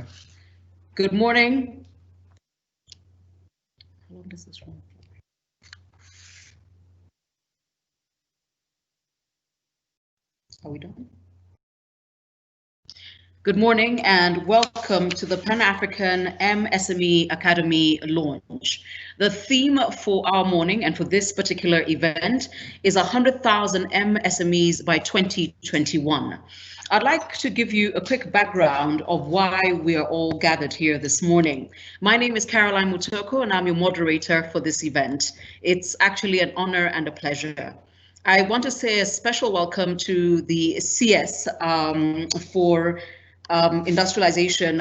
speaker. Good morning. How long does this run? Are we done? Good morning and welcome to the Pan-African MSME Academy launch. The theme for our morning and for this particular event is 100,000 MSMEs by 2021. I'd like to give you a quick background of why we are all gathered here this morning. My name is Caroline Mutoko and I'm your moderator for this event. It's actually an honor and a pleasure. I want to say a special welcome to the CS for Industrialization,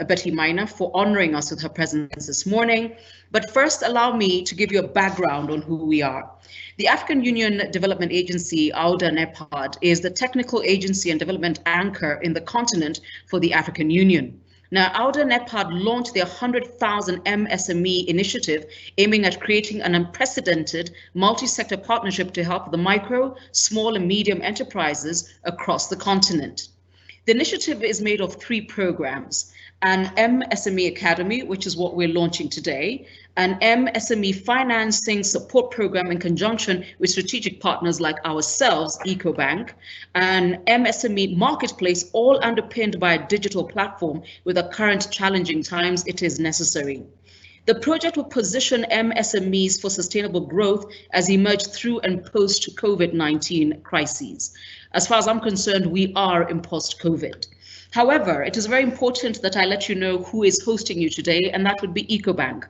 Betty Minor, for honoring us with her presence this morning. But first, allow me to give you a background on who we are. The African Union Development Agency, AUDA-NEPAD, is the technical agency and development anchor in the continent for the African Union. Now, AUDA-NEPAD launched the 100,000 MSME initiative, aiming at creating an unprecedented multi-sector partnership to help the micro, small and medium enterprises across the continent. The initiative is made of 3 programs: an MSME Academy, which is what we're launching today, an MSME financing support program in conjunction with strategic partners like ourselves, EcoBank, an MSME marketplace, all underpinned by a digital platform. With the current challenging times, it is necessary. The project will position MSMEs for sustainable growth as emerge through and post COVID-19 crises. As far as I'm concerned, we are in post-COVID. However, it is very important that I let you know who is hosting you today, and that would be EcoBank.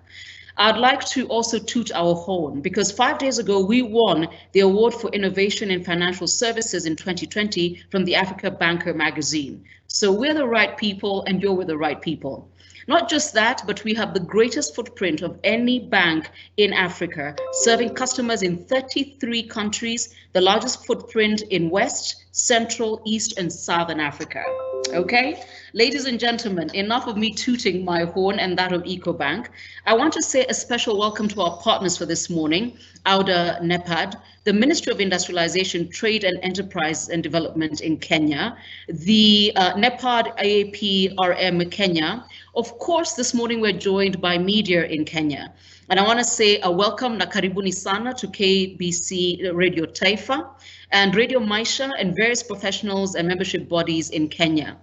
I'd like to also toot our horn because 5 days ago, we won the Award for Innovation in Financial Services in 2020 from the Africa Banker magazine. So we're the right people and you're with the right people. Not just that, but we have the greatest footprint of any bank in Africa, serving customers in 33 countries, the largest footprint in West, Central, East, and Southern Africa. Okay, ladies and gentlemen, enough of me tooting my horn and that of EcoBank. I want to say a special welcome to our partners for this morning, AUDA-NEPAD, the Ministry of Industrialization, Trade and Enterprise and Development in Kenya, the NEPAD AAPRM Kenya. Of course, this morning we're joined by media in Kenya. And I want to say a welcome na karibuni sana to KBC Radio Taifa and Radio Maisha and various professionals and membership bodies in Kenya.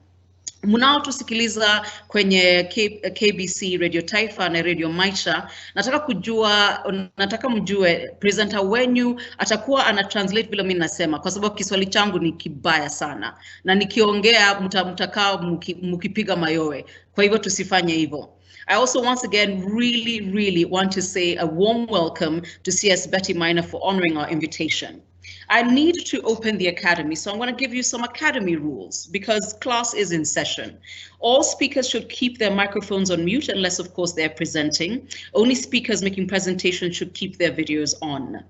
Mnaotusikiliza kwenye KBC Radio Taifa na Radio Maisha, nataka mjue presenter wenyu atakuwa ana translate vile mimi nasema, kwa sababu Kiswahili changu ni kibaya sana na nikiongea mtakaa mkipiga mayowe, kwa hivyo tusifanye hivyo. I also once again really want to say a warm welcome to CS Betty Minor for honoring our invitation. I need to open the academy, so I'm going to give you some academy rules because class is in session. All speakers should keep their microphones on mute unless, of course, they're presenting. Only speakers making presentations should keep their videos on.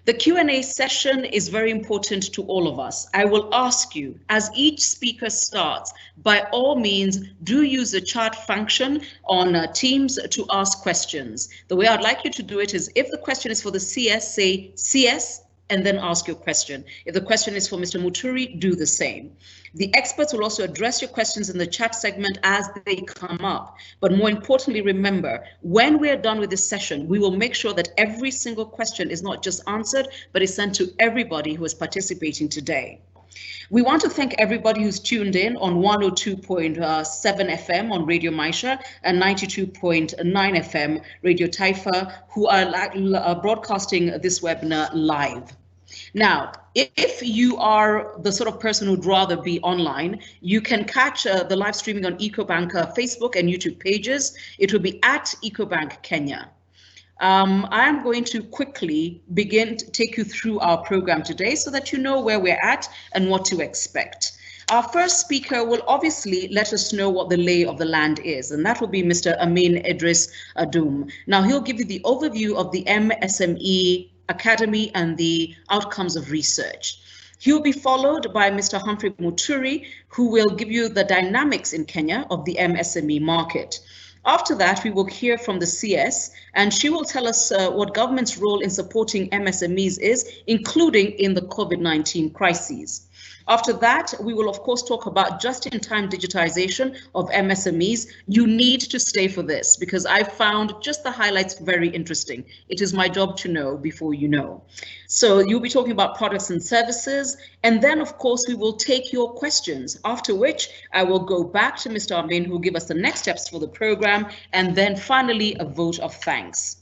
The Q&A session is very important to all of us. I will ask you, as each speaker starts, by all means, do use the chat function on Teams to ask questions. The way I'd like you to do it is, if the question is for the CS, say CS, and then ask your question. If the question is for Mr. Muturi, do the same. The experts will also address your questions in the chat segment as they come up. But more importantly, remember, when we are done with this session, we will make sure that every single question is not just answered, but is sent to everybody who is participating today. We want to thank everybody who's tuned in on 102.7 FM on Radio Maisha and 92.9 FM Radio Taifa, who are broadcasting this webinar live. Now, if you are the sort of person who'd rather be online, you can catch the live streaming on EcoBank Facebook and YouTube pages. It will be at EcoBank Kenya. I am going to quickly begin to take you through our program today so that you know where we're at and what to expect. Our first speaker will obviously let us know what the lay of the land is, and that will be Mr. Amin Idris Adum. Now, he'll give you the overview of the MSME Academy and the outcomes of research. He'll be followed by Mr. Humphrey Muturi, who will give you the dynamics in Kenya of the MSME market. After that, we will hear from the CS, and she will tell us what government's role in supporting MSMEs is, including in the COVID-19 crises. After that, we will of course talk about just-in-time digitization of MSMEs. You need to stay for this because I found just the highlights very interesting. It is my job to know before you know. So you'll be talking about products and services, and then of course we will take your questions, after which I will go back to Mr. Amin, who will give us the next steps for the program, and then finally a vote of thanks.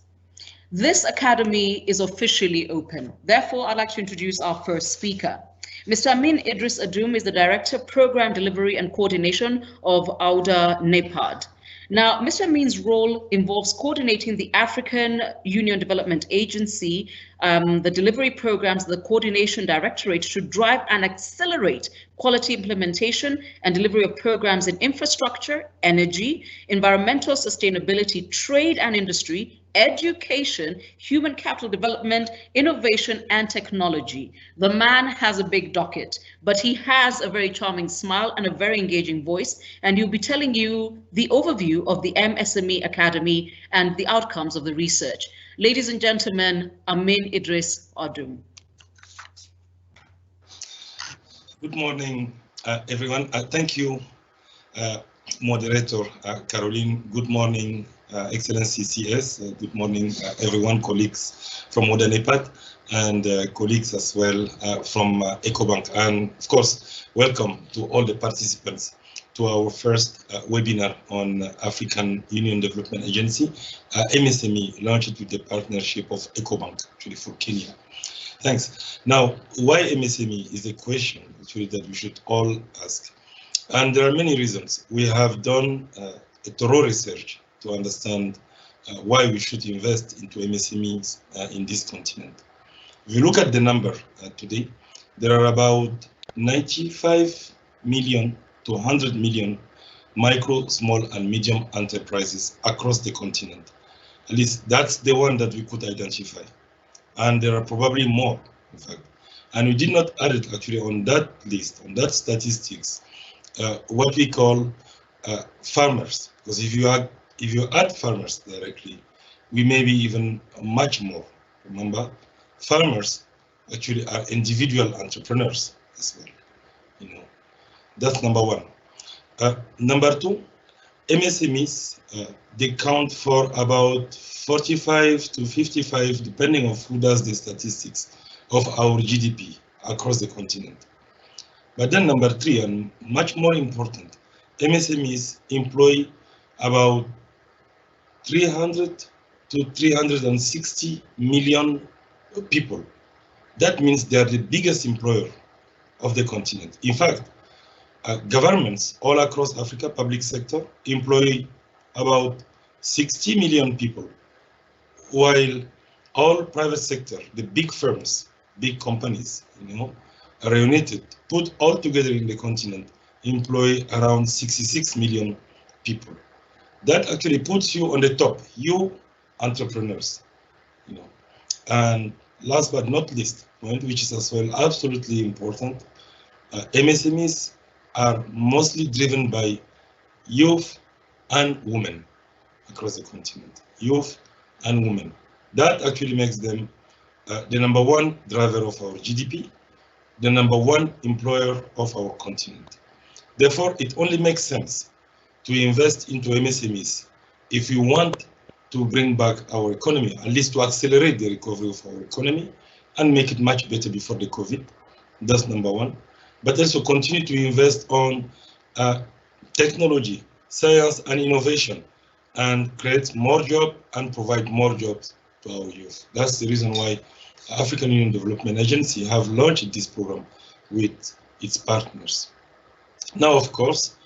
This academy is officially open. Therefore, I'd like to introduce our first speaker. Mr. Amin Idris Adum is the Director, Program Delivery and Coordination of AUDA-NEPAD. Now, Mr. Amin's role involves coordinating the African Union Development Agency, the delivery programs, the Coordination Directorate to drive and accelerate quality implementation and delivery of programs in infrastructure, energy, environmental sustainability, trade and industry, education, human capital development, innovation, and technology. The man has a big docket, but he has a very charming smile and a very engaging voice, and he'll be telling you the overview of the MSME Academy and the outcomes of the research. Ladies and gentlemen, Amin Idris Adum. Good morning, everyone. Thank you, Moderator Caroline. Good morning, Excellency CS. Good morning, everyone, colleagues from AUDA-NEPAD and colleagues as well from EcoBank. And of course, welcome to all the participants to our first webinar on African Union Development Agency, MSME, launched with the partnership of EcoBank, actually for Kenya. Thanks. Now, why MSME is a question actually that we should all ask. And there are many reasons. We have done a thorough research to understand why we should invest into MSMEs in this continent. If you look at the number today, there are about 95 million to 100 million micro, small, and medium enterprises across the continent. At least that's the one that we could identify. And there are probably more, in fact. And we did not add it actually on that list, on that statistics, what we call farmers. Because if you add farmers directly, we may be even much more. Remember, farmers actually are individual entrepreneurs as well. You know, that's number one. Number two, MSMEs, they count for about 45 to 55, depending on who does the statistics, of our GDP across the continent. But then number three, and much more important, MSMEs employ about 300 to 360 million people. That means they are the biggest employer of the continent. In fact, governments all across Africa, public sector, employ about 60 million people, while all private sector, the big firms, big companies, you know, are united, put all together in the continent, employ around 66 million people. That actually puts you on the top, you entrepreneurs, you know. And last but not least, point which is as well absolutely important, MSMEs are mostly driven by youth and women across the continent. Youth and women. That actually makes them the number one driver of our GDP, the number one employer of our continent. Therefore, it only makes sense to invest into MSMEs if we want to bring back our economy, at least to accelerate the recovery of our economy and make it much better before the COVID. That's number one. But also continue to invest on technology, science, and innovation, and create more jobs and provide more jobs to our youth. That's the reason why African Union Development Agency have launched this program with its partners. Now, of course,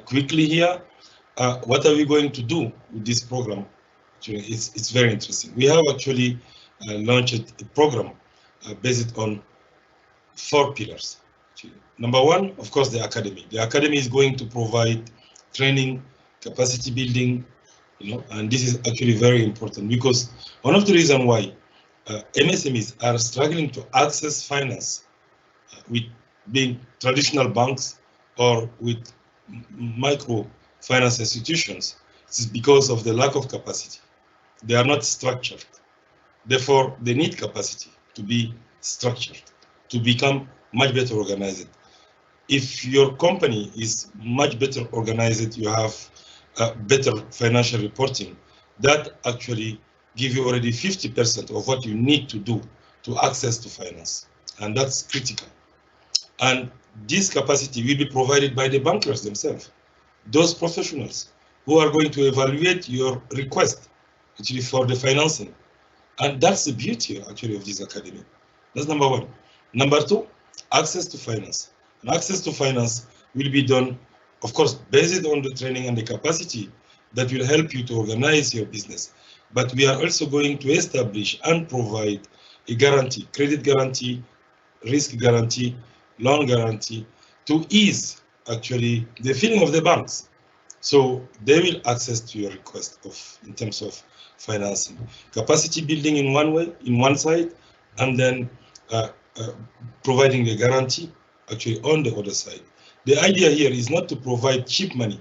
quickly here, what are we going to do with this program? It's very interesting. We have actually launched a program based on 4 pillars. Number one, of course, the academy. The academy is going to provide training, capacity building, you know, and this is actually very important because one of the reasons why MSMEs are struggling to access finance with being traditional banks or with microfinance institutions is because of the lack of capacity. They are not structured. Therefore, they need capacity to be structured, to become much better organized. if your company is much better organized, you have better financial reporting, that actually give you already 50% of what you need to do to access to finance. And that's critical. And this capacity will be provided by the bankers themselves, those professionals who are going to evaluate your request actually for the financing. And that's the beauty actually of this academy. That's number one. Number two, access to finance. And access to finance will be done, of course, based on the training and the capacity that will help you to organize your business. But we are also going to establish and provide a guarantee, credit guarantee, risk guarantee, loan guarantee, to ease actually the feeling of the banks. So they will access to your request in terms of financing. Capacity building in one way, in one side, and then providing the guarantee actually on the other side. The idea here is not to provide cheap money.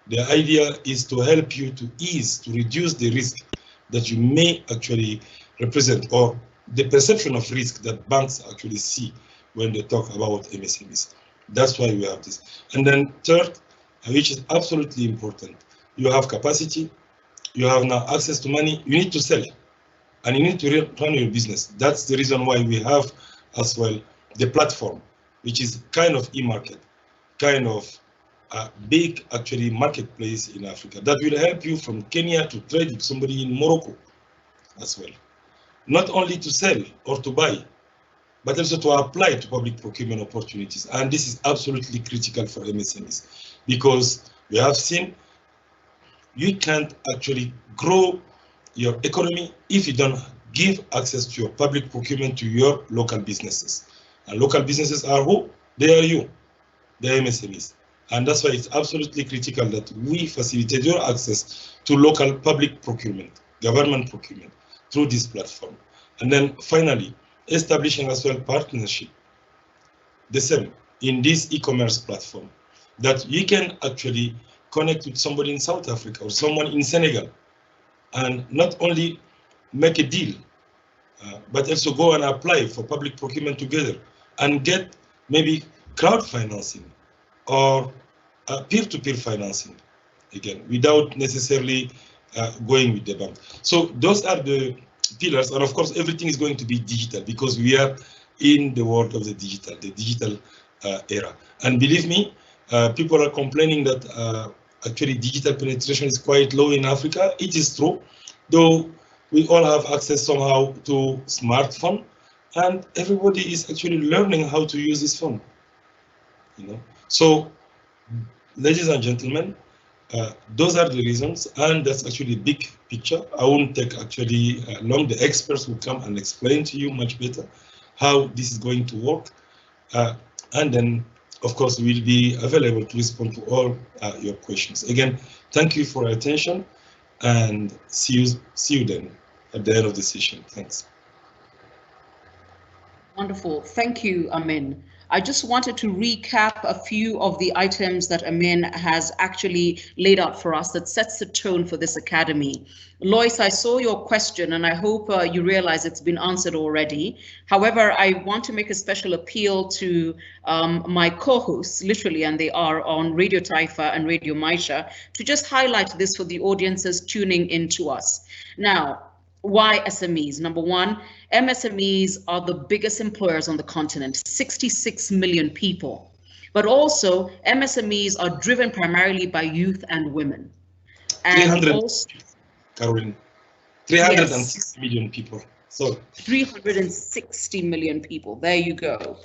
The idea is to help you to ease, to reduce the risk that you may actually represent, or the perception of risk that banks actually see when they talk about MSMEs. That's why we have this. And then third, which is absolutely important, you have capacity, you have now access to money, you need to sell, and you need to run your business. That's the reason why we have as well the platform, which is kind of e-market, kind of a big actually marketplace in Africa that will help you from Kenya to trade with somebody in Morocco as well. Not only to sell or to buy, but also to apply to public procurement opportunities. And this is absolutely critical for MSMEs, because we have seen you can't actually grow your economy if you don't give access to your public procurement to your local businesses. And local businesses are who? They are you, the MSMEs. And that's why it's absolutely critical that we facilitate your access to local public procurement, government procurement, through this platform. And then finally, establishing as well partnership, the same in this e-commerce platform, that you can actually connect with somebody in South Africa or someone in Senegal, and not only make a deal, but also go and apply for public procurement together and get maybe crowd financing or peer-to-peer financing, again, without necessarily going with the bank. So those are the pillars, and of course everything is going to be digital, because we are in the world of the digital era. And believe me, people are complaining that actually digital penetration is quite low in Africa. It is true, though we all have access somehow to smartphone, and everybody is actually learning how to use this phone. So ladies and gentlemen, those are the reasons, and that's actually a big picture. I won't take actually long. The experts will come and explain to you much better how this is going to work, and then of course we'll be available to respond to all your questions. Again, thank you for your attention, and see you then at the end of the session. Thanks. Wonderful. Thank you, Amin. I just wanted to recap a few of the items that Amin has actually laid out for us that sets the tone for this academy. Lois, I saw your question, and I hope you realize it's been answered already. However, I want to make a special appeal to my co-hosts, literally, and they are on Radio Taifa and Radio Maisha, to just highlight this for the audiences tuning in to us. Now, why SMEs? Number one, MSMEs are the biggest employers on the continent, 66 million people. But also, MSMEs are driven primarily by youth and women. And also, Caroline, 360 million people. So 360 million people. There you go.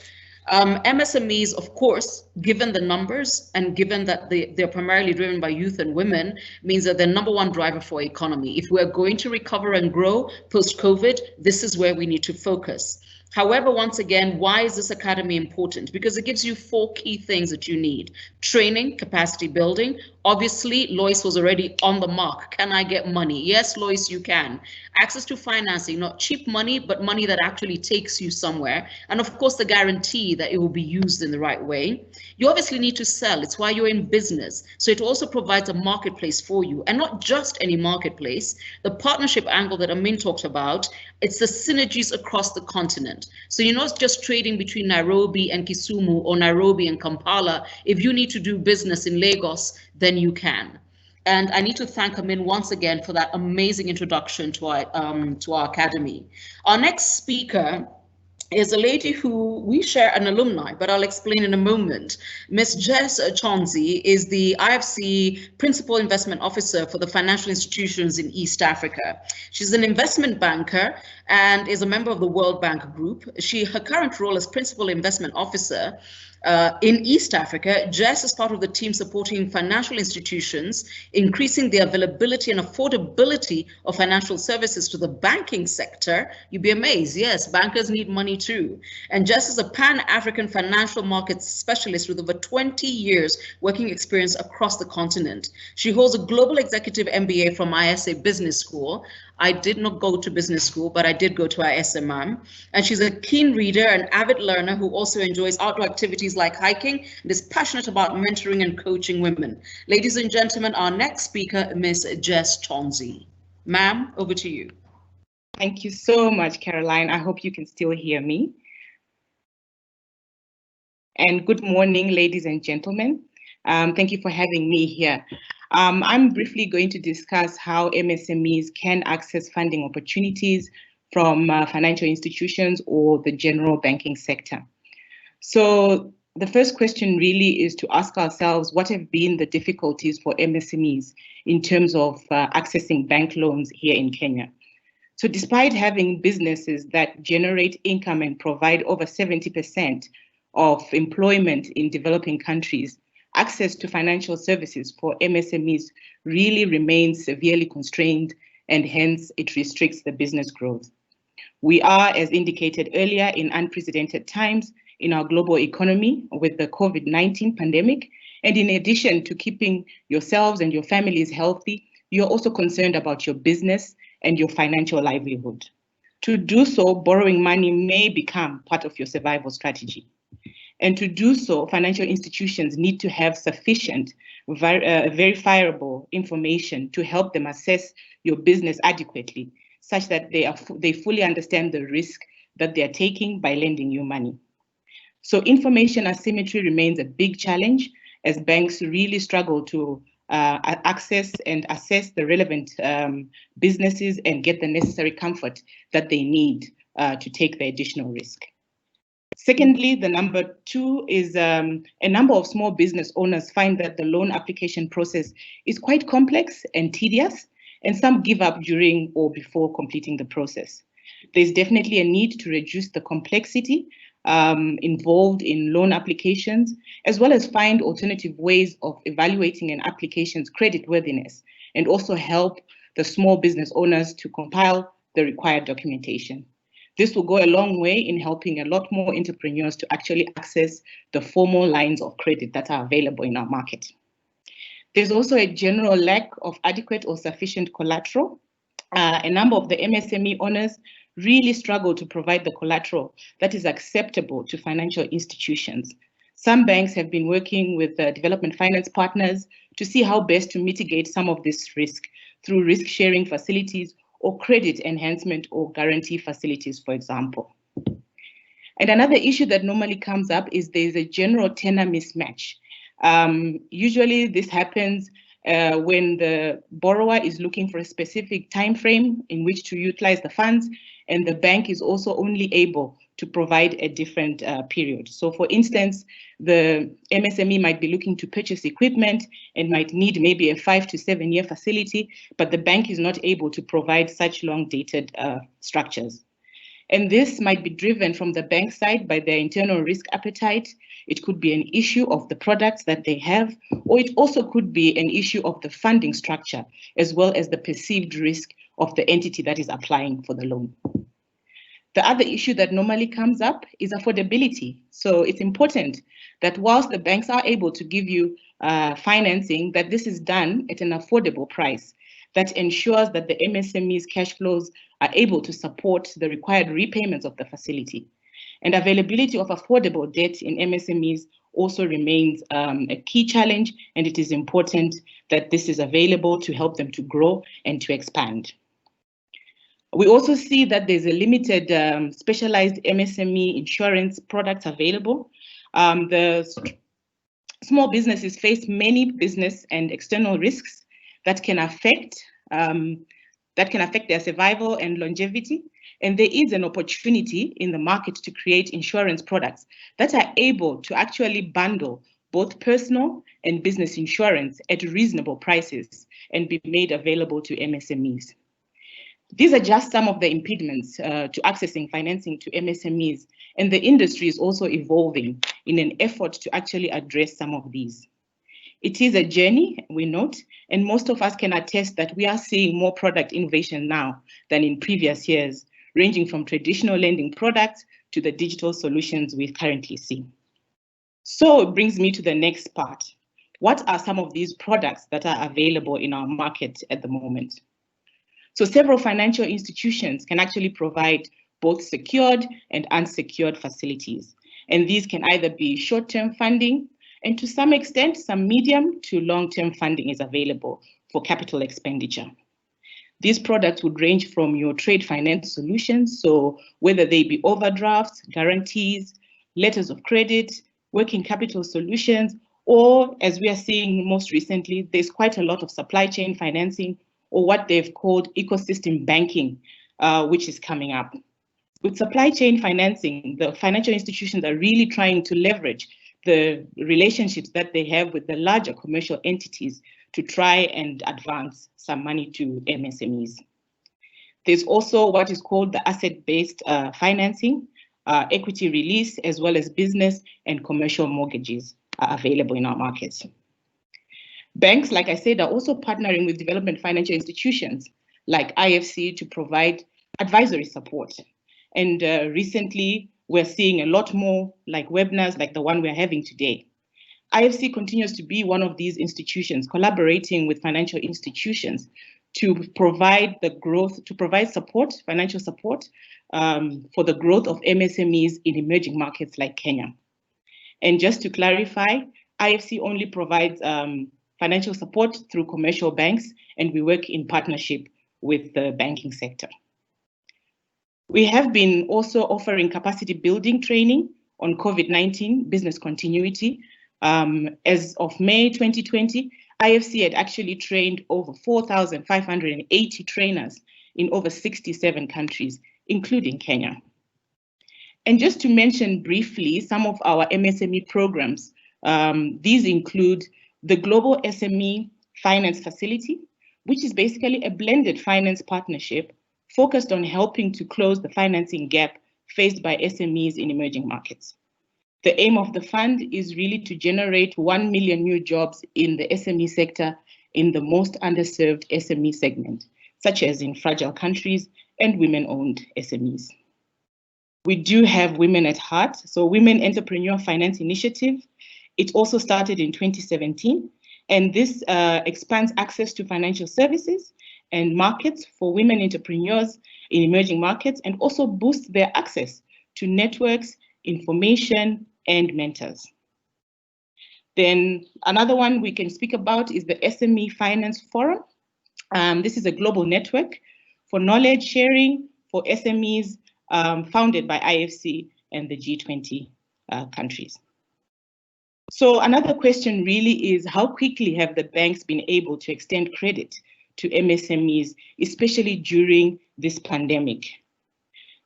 MSMEs, of course, given the numbers and given that they're primarily driven by youth and women, means that they're number one driver for economy. If we're going to recover and grow post-COVID, this is where we need to focus. However, once again, why is this academy important? Because it gives you 4 key things that you need: training, capacity building, Obviously, Lois was already on the mark. Can I get money? Yes, Lois, you can. Access to financing, not cheap money, but money that actually takes you somewhere. And of course, the guarantee that it will be used in the right way. You obviously need to sell. It's why you're in business. So it also provides a marketplace for you, and not just any marketplace. The partnership angle that Amin talked about, it's the synergies across the continent. So you're not just trading between Nairobi and Kisumu or Nairobi and Kampala. If you need to do business in Lagos, then you can. And I need to thank Amin once again for that amazing introduction to our academy. Our next speaker is a lady who we share an alumni, but I'll explain in a moment. Ms. Jess Chonzi is the IFC Principal Investment Officer for the financial institutions in East Africa. She's an investment banker and is a member of the World Bank Group. Her current role as Principal Investment Officer in East Africa, Jess is part of the team supporting financial institutions, increasing the availability and affordability of financial services to the banking sector. You'd be amazed. Yes, bankers need money too. And Jess is a Pan-African financial markets specialist with over 20 years working experience across the continent. She holds a global executive MBA from ISA Business School. I did not go to business school, but I did go to ISMM. And she's a keen reader and avid learner who also enjoys outdoor activities like hiking and is passionate about mentoring and coaching women. Ladies and gentlemen, our next speaker, Ms. Jess Chonzi. Ma'am, over to you. Thank you so much, Caroline. I hope you can still hear me. And good morning, ladies and gentlemen. Thank you for having me here. I'm briefly going to discuss how MSMEs can access funding opportunities from financial institutions or the general banking sector. So the first question really is to ask ourselves, what have been the difficulties for MSMEs in terms of accessing bank loans here in Kenya? So despite having businesses that generate income and provide over 70% of employment in developing countries, access to financial services for MSMEs really remains severely constrained, and hence it restricts the business growth. We are, as indicated earlier, in unprecedented times in our global economy with the COVID-19 pandemic. And in addition to keeping yourselves and your families healthy, you're also concerned about your business and your financial livelihood. To do so, borrowing money may become part of your survival strategy. And to do so, financial institutions need to have sufficient verifiable information to help them assess your business adequately, such that they fully understand the risk that they are taking by lending you money. So information asymmetry remains a big challenge as banks really struggle to access and assess the relevant businesses and get the necessary comfort that they need to take the additional risk. Secondly, the number two is a number of small business owners find that the loan application process is quite complex and tedious, and some give up during or before completing the process. There's definitely a need to reduce the complexity involved in loan applications, as well as find alternative ways of evaluating an application's creditworthiness, and also help the small business owners to compile the required documentation. This will go a long way in helping a lot more entrepreneurs to actually access the formal lines of credit that are available in our market. There's also a general lack of adequate or sufficient collateral. A number of the MSME owners really struggle to provide the collateral that is acceptable to financial institutions. Some banks have been working with development finance partners to see how best to mitigate some of this risk through risk-sharing facilities or credit enhancement or guarantee facilities, for example. And another issue that normally comes up is there's a general tenor mismatch. Usually this happens when the borrower is looking for a specific time frame in which to utilize the funds, and the bank is also only able to provide a different period. So for instance, the MSME might be looking to purchase equipment and might need maybe a 5 to 7 year facility, but the bank is not able to provide such long dated structures. And this might be driven from the bank side by their internal risk appetite. It could be an issue of the products that they have, or it also could be an issue of the funding structure, as well as the perceived risk of the entity that is applying for the loan. The other issue that normally comes up is affordability. So it's important that whilst the banks are able to give you financing, that this is done at an affordable price that ensures that the MSME's cash flows are able to support the required repayments of the facility. And availability of affordable debt in MSMEs also remains a key challenge, and it is important that this is available to help them to grow and to expand. We also see that there's a limited specialized MSME insurance products available. The small businesses face many business and external risks that can affect their survival and longevity. And there is an opportunity in the market to create insurance products that are able to actually bundle both personal and business insurance at reasonable prices and be made available to MSMEs. These are just some of the impediments to accessing financing to MSMEs, and the industry is also evolving in an effort to actually address some of these. It is a journey, we note, and most of us can attest that we are seeing more product innovation now than in previous years, ranging from traditional lending products to the digital solutions we currently see. So it brings me to the next part. What are some of these products that are available in our market at the moment? So several financial institutions can actually provide both secured and unsecured facilities. And these can either be short-term funding, and to some extent, some medium to long-term funding is available for capital expenditure. These products would range from your trade finance solutions, so whether they be overdrafts, guarantees, letters of credit, working capital solutions, or as we are seeing most recently, there's quite a lot of supply chain financing, or what they've called ecosystem banking, which is coming up. With supply chain financing, the financial institutions are really trying to leverage the relationships that they have with the larger commercial entities to try and advance some money to MSMEs. There's also what is called the asset-based financing, equity release, as well as business and commercial mortgages are available in our markets. Banks, like I said, are also partnering with development financial institutions like IFC to provide advisory support. And recently, we're seeing a lot more like webinars like the one we're having today. IFC continues to be one of these institutions collaborating with financial institutions to provide the growth, to provide support, financial support for the growth of MSMEs in emerging markets like Kenya. And just to clarify, IFC only provides financial support through commercial banks, and we work in partnership with the banking sector. We have been also offering capacity building training on COVID-19 business continuity. As of May 2020, IFC had actually trained over 4,580 trainers in over 67 countries, including Kenya. And just to mention briefly some of our MSME programs, these include the Global SME Finance Facility, which is basically a blended finance partnership focused on helping to close the financing gap faced by SMEs in emerging markets. The aim of the fund is really to generate 1 million new jobs in the SME sector in the most underserved SME segment, such as in fragile countries and women-owned SMEs. We do have Women at Heart, so Women Entrepreneur Finance Initiative. It also started in 2017, and this expands access to financial services and markets for women entrepreneurs in emerging markets, and also boosts their access to networks, information, and mentors. Then another one we can speak about is the SME Finance Forum. This is a global network for knowledge sharing for SMEs founded by IFC and the G20 countries. So another question really is, how quickly have the banks been able to extend credit to MSMEs, especially during this pandemic?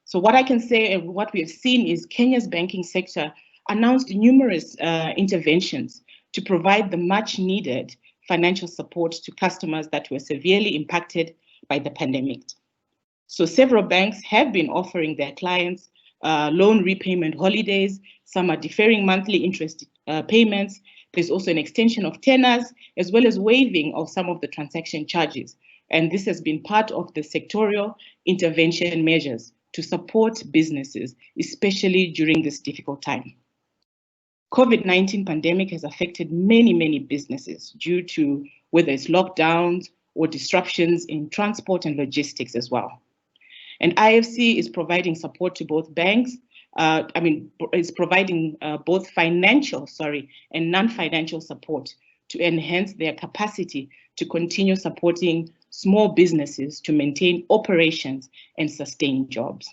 So what I can say and what we have seen is Kenya's banking sector announced numerous interventions to provide the much needed financial support to customers that were severely impacted by the pandemic. So several banks have been offering their clients loan repayment holidays. Some are deferring monthly interest payments. There's also an extension of tenors, as well as waiving of some of the transaction charges. And this has been part of the sectorial intervention measures to support businesses, especially during this difficult time. COVID-19 pandemic has affected many businesses due to whether it's lockdowns or disruptions in transport and logistics as well. And IFC is providing support to both banks, is providing both financial, and non-financial support to enhance their capacity to continue supporting small businesses to maintain operations and sustain jobs.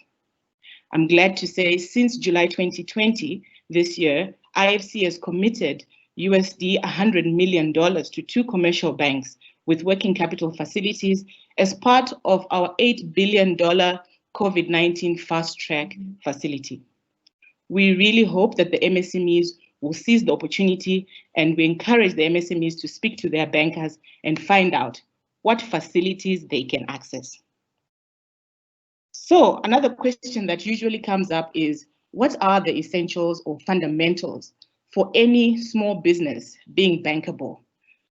I'm glad to say since July 2020, this year, IFC has committed USD $100 million to 2 commercial banks with working capital facilities as part of our $8 billion COVID-19 fast track facility. We really hope that the MSMEs will seize the opportunity, and we encourage the MSMEs to speak to their bankers and find out what facilities they can access. So another question that usually comes up is, what are the essentials or fundamentals for any small business being bankable?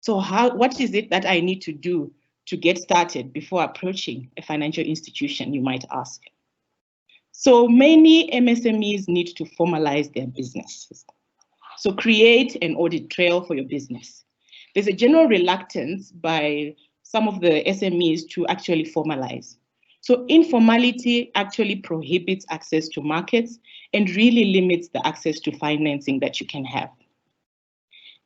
So what is it that I need to do to get started before approaching a financial institution, you might ask? So many MSMEs need to formalize their businesses. So create an audit trail for your business. There's a general reluctance by some of the SMEs to actually formalize. So informality actually prohibits access to markets and really limits the access to financing that you can have.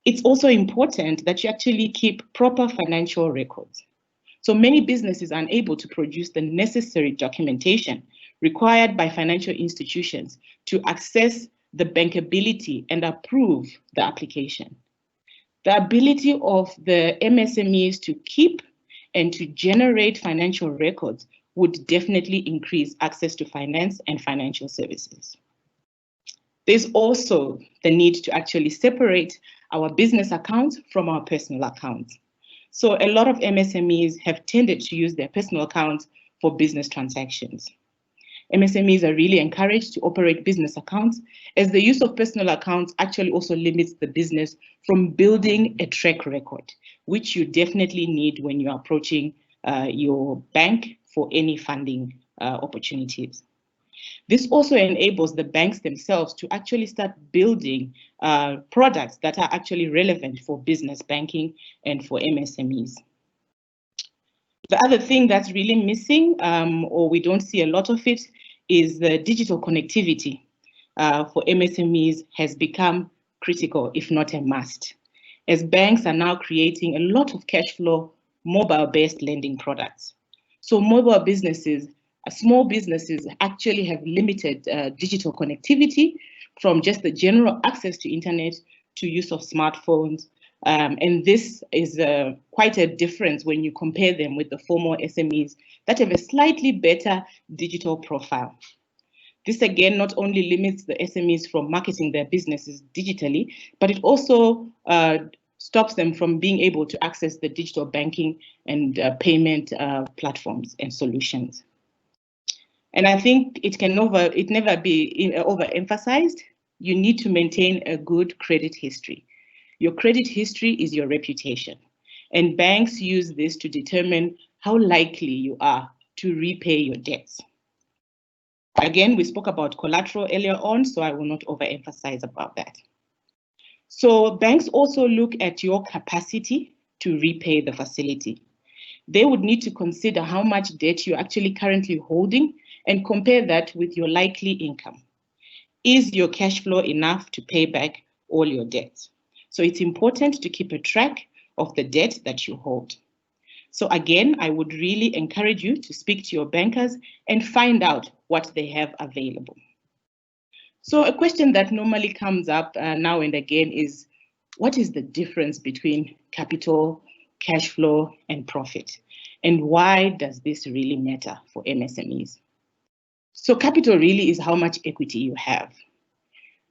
It's also important that you actually keep proper financial records. So many businesses are unable to produce the necessary documentation required by financial institutions to access the bankability and approve the application. The ability of the MSMEs to keep and to generate financial records would definitely increase access to finance and financial services. There's also the need to actually separate our business accounts from our personal accounts. So a lot of MSMEs have tended to use their personal accounts for business transactions. MSMEs are really encouraged to operate business accounts, as the use of personal accounts actually also limits the business from building a track record, which you definitely need when you're approaching your bank for any funding opportunities. This also enables the banks themselves to actually start building products that are actually relevant for business banking and for MSMEs. The other thing that's really missing, or we don't see a lot of it, is the digital connectivity for MSMEs has become critical, if not a must, as banks are now creating a lot of cash flow mobile-based lending products. So mobile businesses, small businesses actually have limited digital connectivity, from just the general access to internet to use of smartphones. And this is quite a difference when you compare them with the formal SMEs that have a slightly better digital profile. This again not only limits the SMEs from marketing their businesses digitally, but it also stops them from being able to access the digital banking and payment platforms and solutions. And I think it never be overemphasized. You need to maintain a good credit history. Your credit history is your reputation, and banks use this to determine how likely you are to repay your debts. Again, we spoke about collateral earlier on, so I will not overemphasize about that. So banks also look at your capacity to repay the facility. They would need to consider how much debt you're actually currently holding and compare that with your likely income. Is your cash flow enough to pay back all your debts? So it's important to keep a track of the debt that you hold. So again, I would really encourage you to speak to your bankers and find out what they have available. So a question that normally comes up now and again is, what is the difference between capital, cash flow, and profit? And why does this really matter for MSMEs? So capital really is how much equity you have.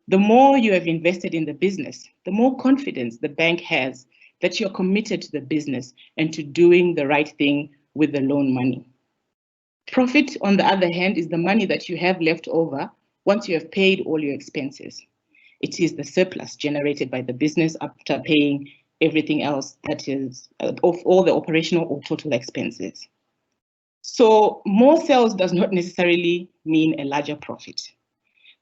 The more you have invested in the business, the more confidence the bank has that you're committed to the business and to doing the right thing with the loan money. Profit, on the other hand, is the money that you have left over once you have paid all your expenses. It is the surplus generated by the business after paying everything else that is of all the operational or total expenses. So more sales does not necessarily mean a larger profit.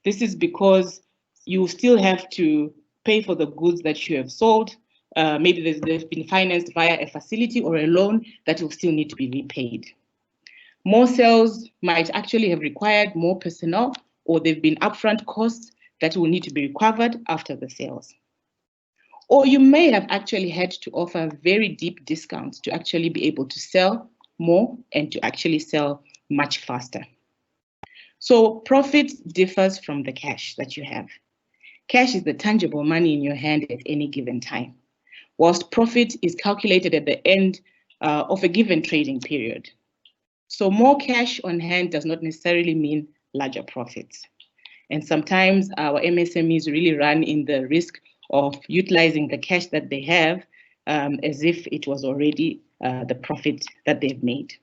This is because you still have to pay for the goods that you have sold. Maybe they've been financed via a facility or a loan that will still need to be repaid. More sales might actually have required more personnel, or they've been upfront costs that will need to be recovered after the sales. Or you may have actually had to offer very deep discounts to actually be able to sell more and to actually sell much faster. So profit differs from the cash that you have. Cash is the tangible money in your hand at any given time, whilst profit is calculated at the end of a given trading period. So more cash on hand does not necessarily mean larger profits. And sometimes our MSMEs really run in the risk of utilizing the cash that they have as if it was already the profit that they've made.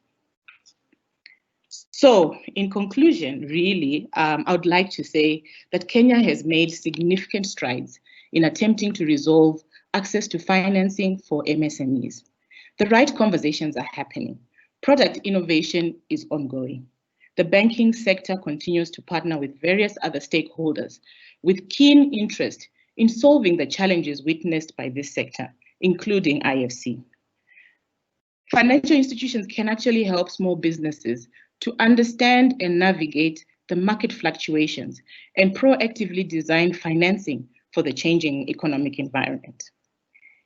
So in conclusion, really, I would like to say that Kenya has made significant strides in attempting to resolve access to financing for MSMEs. The right conversations are happening. Product innovation is ongoing. The banking sector continues to partner with various other stakeholders with keen interest in solving the challenges witnessed by this sector, including IFC. Financial institutions can actually help small businesses to understand and navigate the market fluctuations and proactively design financing for the changing economic environment.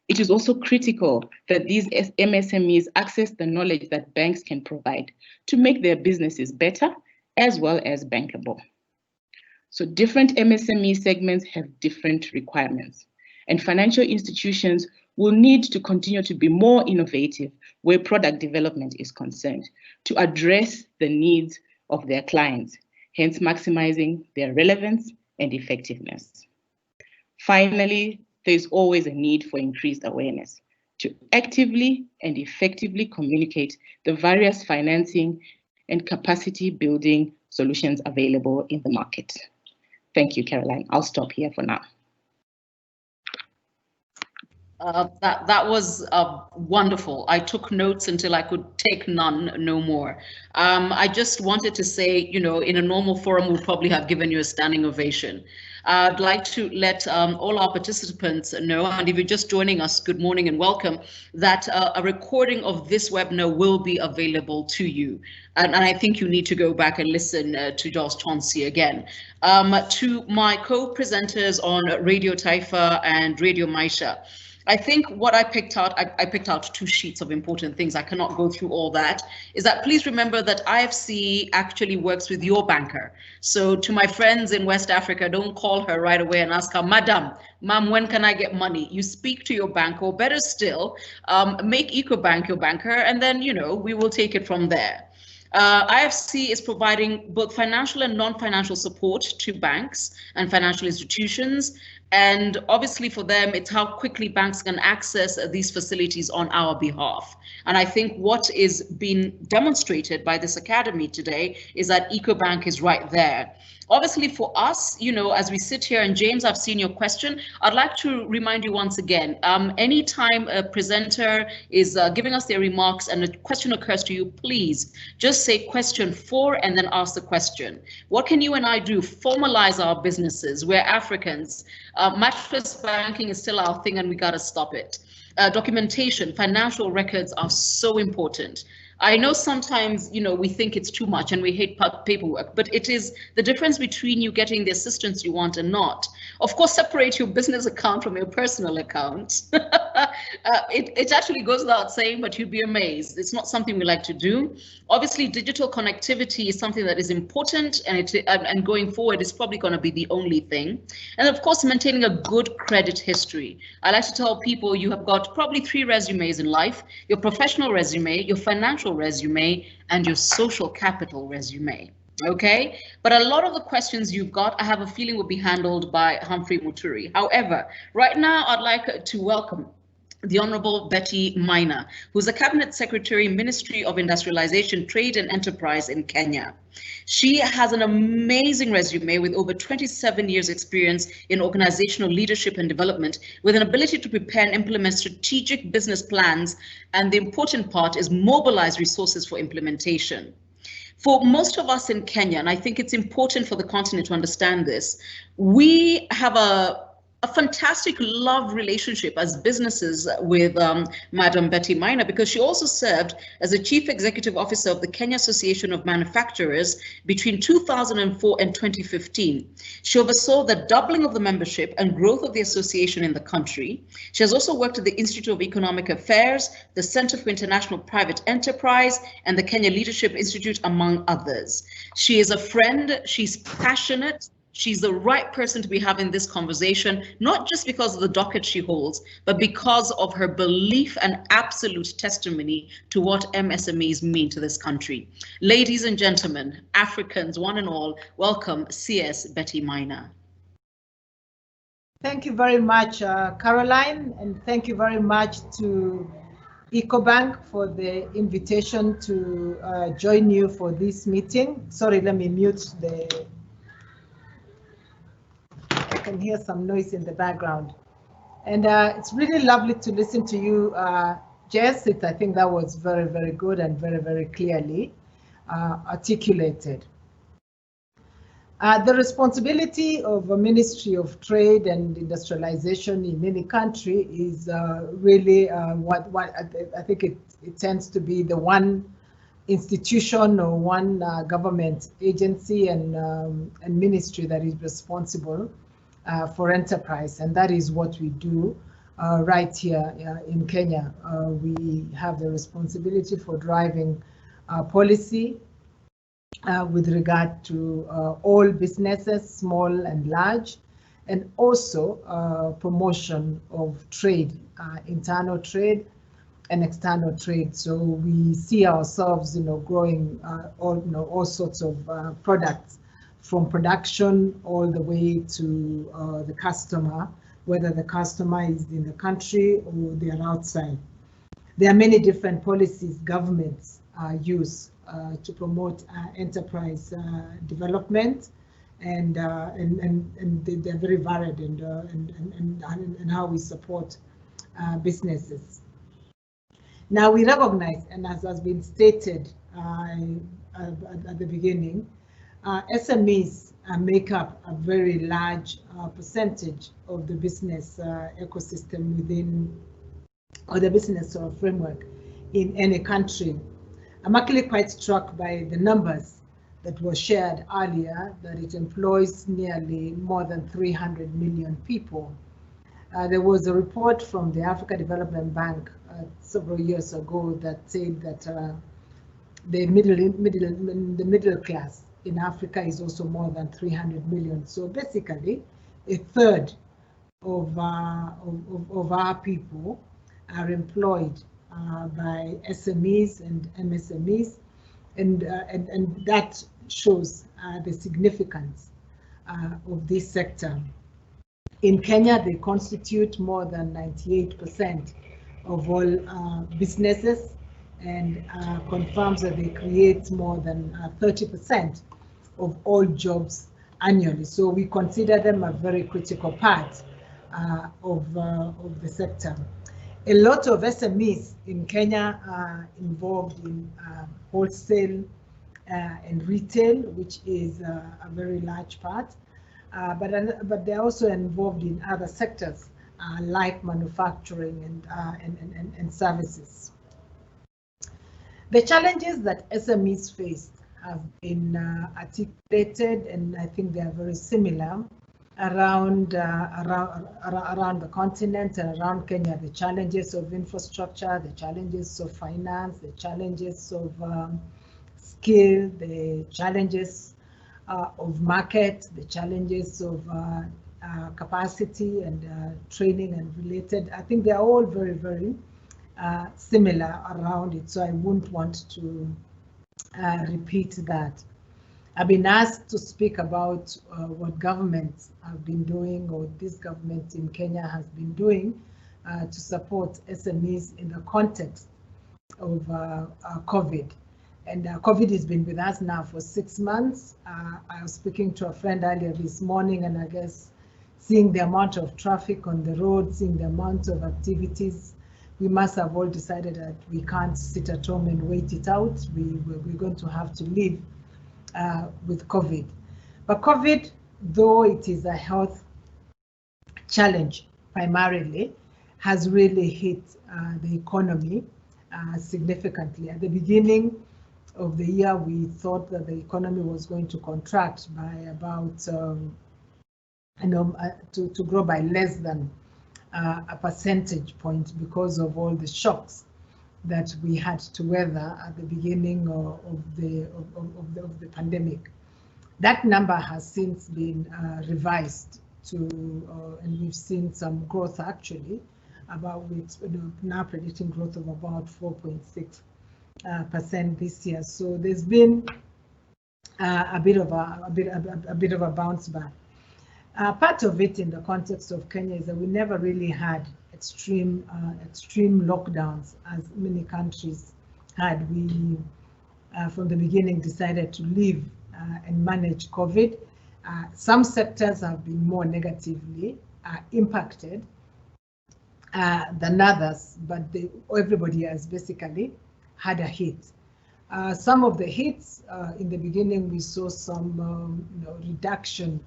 It is also critical that these MSMEs access the knowledge that banks can provide to make their businesses better as well as bankable. So different MSME segments have different requirements, and financial institutions will need to continue to be more innovative where product development is concerned to address the needs of their clients, hence maximizing their relevance and effectiveness. Finally, there's always a need for increased awareness to actively and effectively communicate the various financing and capacity building solutions available in the market. Thank you, Caroline. I'll stop here for now. That was wonderful. I took notes until I could take none, no more. I just wanted to say, you know, in a normal forum, we'll probably have given you a standing ovation. I'd like to let all our participants know, and if you're just joining us, good morning and welcome, that a recording of this webinar will be available to you. And I think you need to go back and listen to Jos Chauncey again. To my co-presenters on Radio Taifa and Radio Maisha, I think what I picked out, I picked out 2 sheets of important things. I cannot go through all that. Is that please remember that IFC actually works with your banker. So to my friends in West Africa, don't call her right away and ask her, Madam, Ma'am, when can I get money? You speak to your banker, or better still, make EcoBank your banker, and then, you know, we will take it from there. IFC is providing both financial and non-financial support to banks and financial institutions. And obviously for them, it's how quickly banks can access these facilities on our behalf. And I think what is being demonstrated by this academy today is that EcoBank is right there. Obviously for us, you know, as we sit here, and James, I've seen your question, I'd like to remind you once again, anytime a presenter is giving us their remarks and a question occurs to you, please just say question 4 and then ask the question. What can you and I do? Formalize our businesses. We're Africans. Mattress banking is still our thing and we gotta stop it. Documentation, financial records are so important. I know sometimes, you know, we think it's too much and we hate paperwork, but it is the difference between you getting the assistance you want and not. Of course, separate your business account from your personal account. It actually goes without saying, but you'd be amazed. It's not something we like to do. Obviously, digital connectivity is something that is important, and going forward is probably going to be the only thing. And of course, maintaining a good credit history. I like to tell people you have got probably 3 resumes in life: your professional resume, your financial resume, and your social capital resume. Okay, but a lot of the questions you've got, I have a feeling, will be handled by Humphrey Muturi. However, right now I'd like to welcome the Honorable Betty Maina, who's a Cabinet Secretary, Ministry of Industrialization, Trade and Enterprise in Kenya. She has an amazing resume with over 27 years experience in organizational leadership and development, with an ability to prepare and implement strategic business plans, and the important part is mobilize resources for implementation. For most of us in Kenya, and I think it's important for the continent to understand this, we have a a fantastic love relationship as businesses with Madam Betty Maina, because she also served as a Chief Executive Officer of the Kenya Association of Manufacturers between 2004 and 2015. She oversaw the doubling of the membership and growth of the association in the country. She has also worked at the Institute of Economic Affairs, the Center for International Private Enterprise, and the Kenya Leadership Institute, among others. She is a friend, she's passionate, she's the right person to be having this conversation, not just because of the docket she holds, but because of her belief and absolute testimony to what MSMEs mean to this country. Ladies and gentlemen, Africans, one and all, welcome CS Betty Maina. Thank you very much, Caroline, and thank you very much to EcoBank for the invitation to join you for this meeting. Sorry, let me mute the... I can hear some noise in the background. And it's really lovely to listen to you, Jess. I think that was very, very good and very, very clearly articulated. The responsibility of a Ministry of Trade and Industrialization in any country is really what I think it tends to be the one institution or one government agency and ministry that is responsible for enterprise, and that is what we do right here in Kenya. We have the responsibility for driving policy with regard to all businesses, small and large, and also promotion of trade, internal trade and external trade. So we see ourselves, growing all sorts of products, from production all the way to the customer, whether the customer is in the country or they are outside. There are many different policies governments use to promote enterprise development, and they're very varied and how we support businesses. Now we recognize, and as has been stated at the beginning, SMEs make up a very large percentage of the business ecosystem within, or the business framework in any country. I'm actually quite struck by the numbers that were shared earlier, that it employs nearly more than 300 million people. There was a report from the Africa Development Bank several years ago that said that the middle class in Africa is also more than 300 million. So basically, a third of our people are employed by SMEs and MSMEs, and that shows the significance of this sector. In Kenya, they constitute more than 98% of all businesses, and confirms that they create more than 30% of all jobs annually. So we consider them a very critical part of the sector. A lot of SMEs in Kenya are involved in wholesale and retail, which is a very large part, but they're also involved in other sectors like manufacturing and services. The challenges that SMEs face have been articulated, and I think they are very similar around the continent and around Kenya. The challenges of infrastructure, the challenges of finance, the challenges of skill, the challenges of market, the challenges of capacity and training and related. I think they are all very, very similar around it, so I wouldn't want to repeat that. I've been asked to speak about what governments have been doing, or this government in Kenya has been doing to support SMEs in the context of COVID. And COVID has been with us now for 6 months. I was speaking to a friend earlier this morning, and I guess seeing the amount of traffic on the road, seeing the amount of activities, we must have all decided that we can't sit at home and wait it out. We're going to have to live with COVID. But COVID, though it is a health challenge primarily has really hit the economy significantly. At the beginning of the year, we thought that the economy was going to contract by about, to grow by less than a percentage point because of all the shocks that we had to weather at the beginning of the pandemic. That number has since been revised to, and we've seen some growth actually, about now predicting growth of about 4.6% this year. So there's been a bit of a bounce back. Part of it in the context of Kenya is that we never really had extreme lockdowns as many countries had. We, from the beginning, decided to live and manage COVID. Some sectors have been more negatively impacted than others, but everybody has basically had a hit. Some of the hits in the beginning, we saw some reduction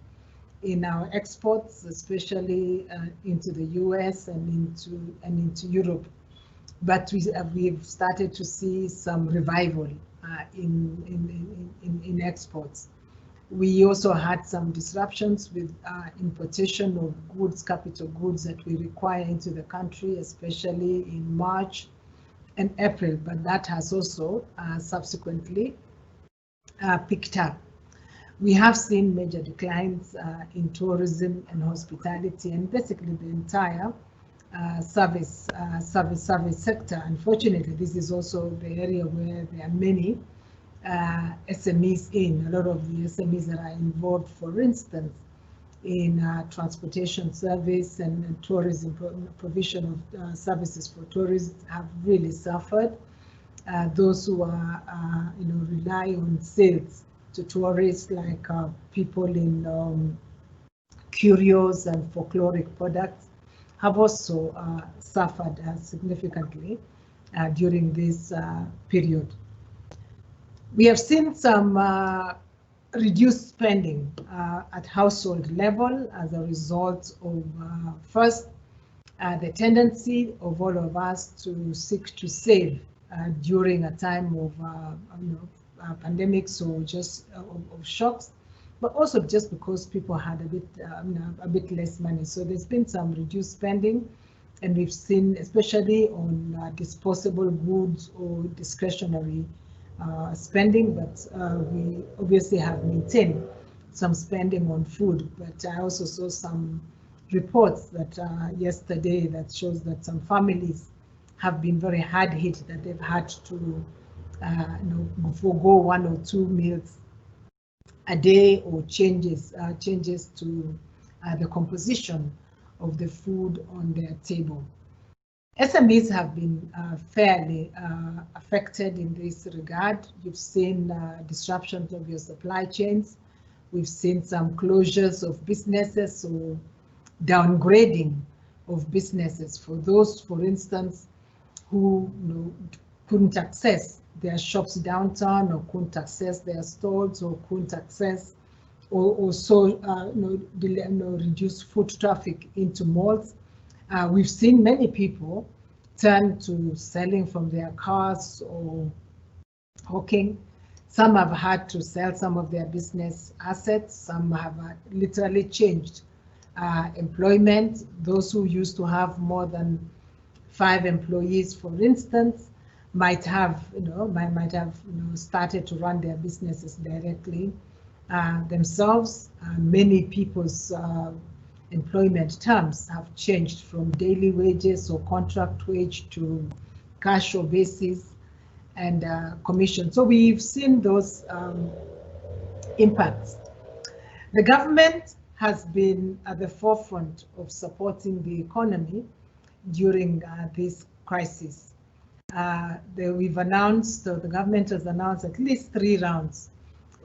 in our exports, especially into the US and into Europe. But we've started to see some revival in exports. We also had some disruptions with importation of goods, capital goods that we require into the country, especially in March and April, but that has also subsequently picked up. We have seen major declines in tourism and hospitality, and basically the entire service sector. Unfortunately, this is also the area where there are many SMEs in. A lot of the SMEs that are involved, for instance, in transportation service and tourism provision of services for tourists have really suffered. Those who are rely on sales to tourists, like people in curios and folkloric products, have also suffered significantly during this period. We have seen some reduced spending at household level as a result of first the tendency of all of us to seek to save during a time of pandemics or just of shocks, but also just because people had a bit less money. So there's been some reduced spending, and we've seen, especially on disposable goods or discretionary spending, but we obviously have maintained some spending on food. But I also saw some reports that yesterday that shows that some families have been very hard hit, that they've had to forego 1 or 2 meals a day, or changes to the composition of the food on their table. SMEs have been fairly affected in this regard. You've seen disruptions of your supply chains. We've seen some closures of businesses or downgrading of businesses for those, for instance, who couldn't access their shops downtown, or couldn't access their stores, or couldn't access or also reduce foot traffic into malls. We've seen many people turn to selling from their cars or hawking. Some have had to sell some of their business assets. Some have literally changed employment. Those who used to have more than 5 employees, for instance, might have started to run their businesses directly themselves. Many people's employment terms have changed from daily wages or contract wage to cash or basis and commission. So we've seen those impacts. The government has been at the forefront of supporting the economy during this crisis. We've announced, the government has announced at least 3 rounds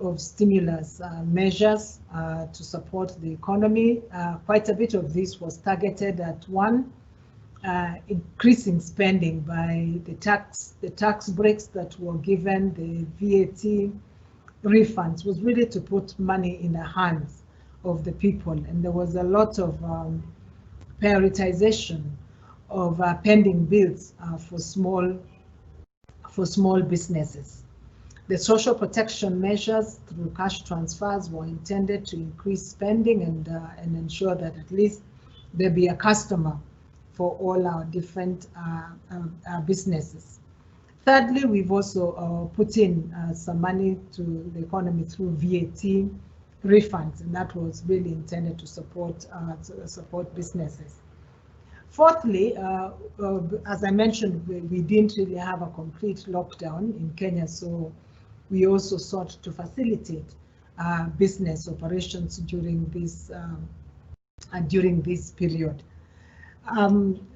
of stimulus measures to support the economy. Quite a bit of this was targeted at increasing spending by the tax breaks that were given, the VAT refunds, was really to put money in the hands of the people. And there was a lot of prioritization of pending bills for small businesses. The social protection measures through cash transfers were intended to increase spending and ensure that at least there be a customer for all our different businesses. Thirdly, we've also put in some money to the economy through VAT refunds, and that was really intended to support businesses. Fourthly, as I mentioned, we didn't really have a complete lockdown in Kenya, so we also sought to facilitate business operations during this period.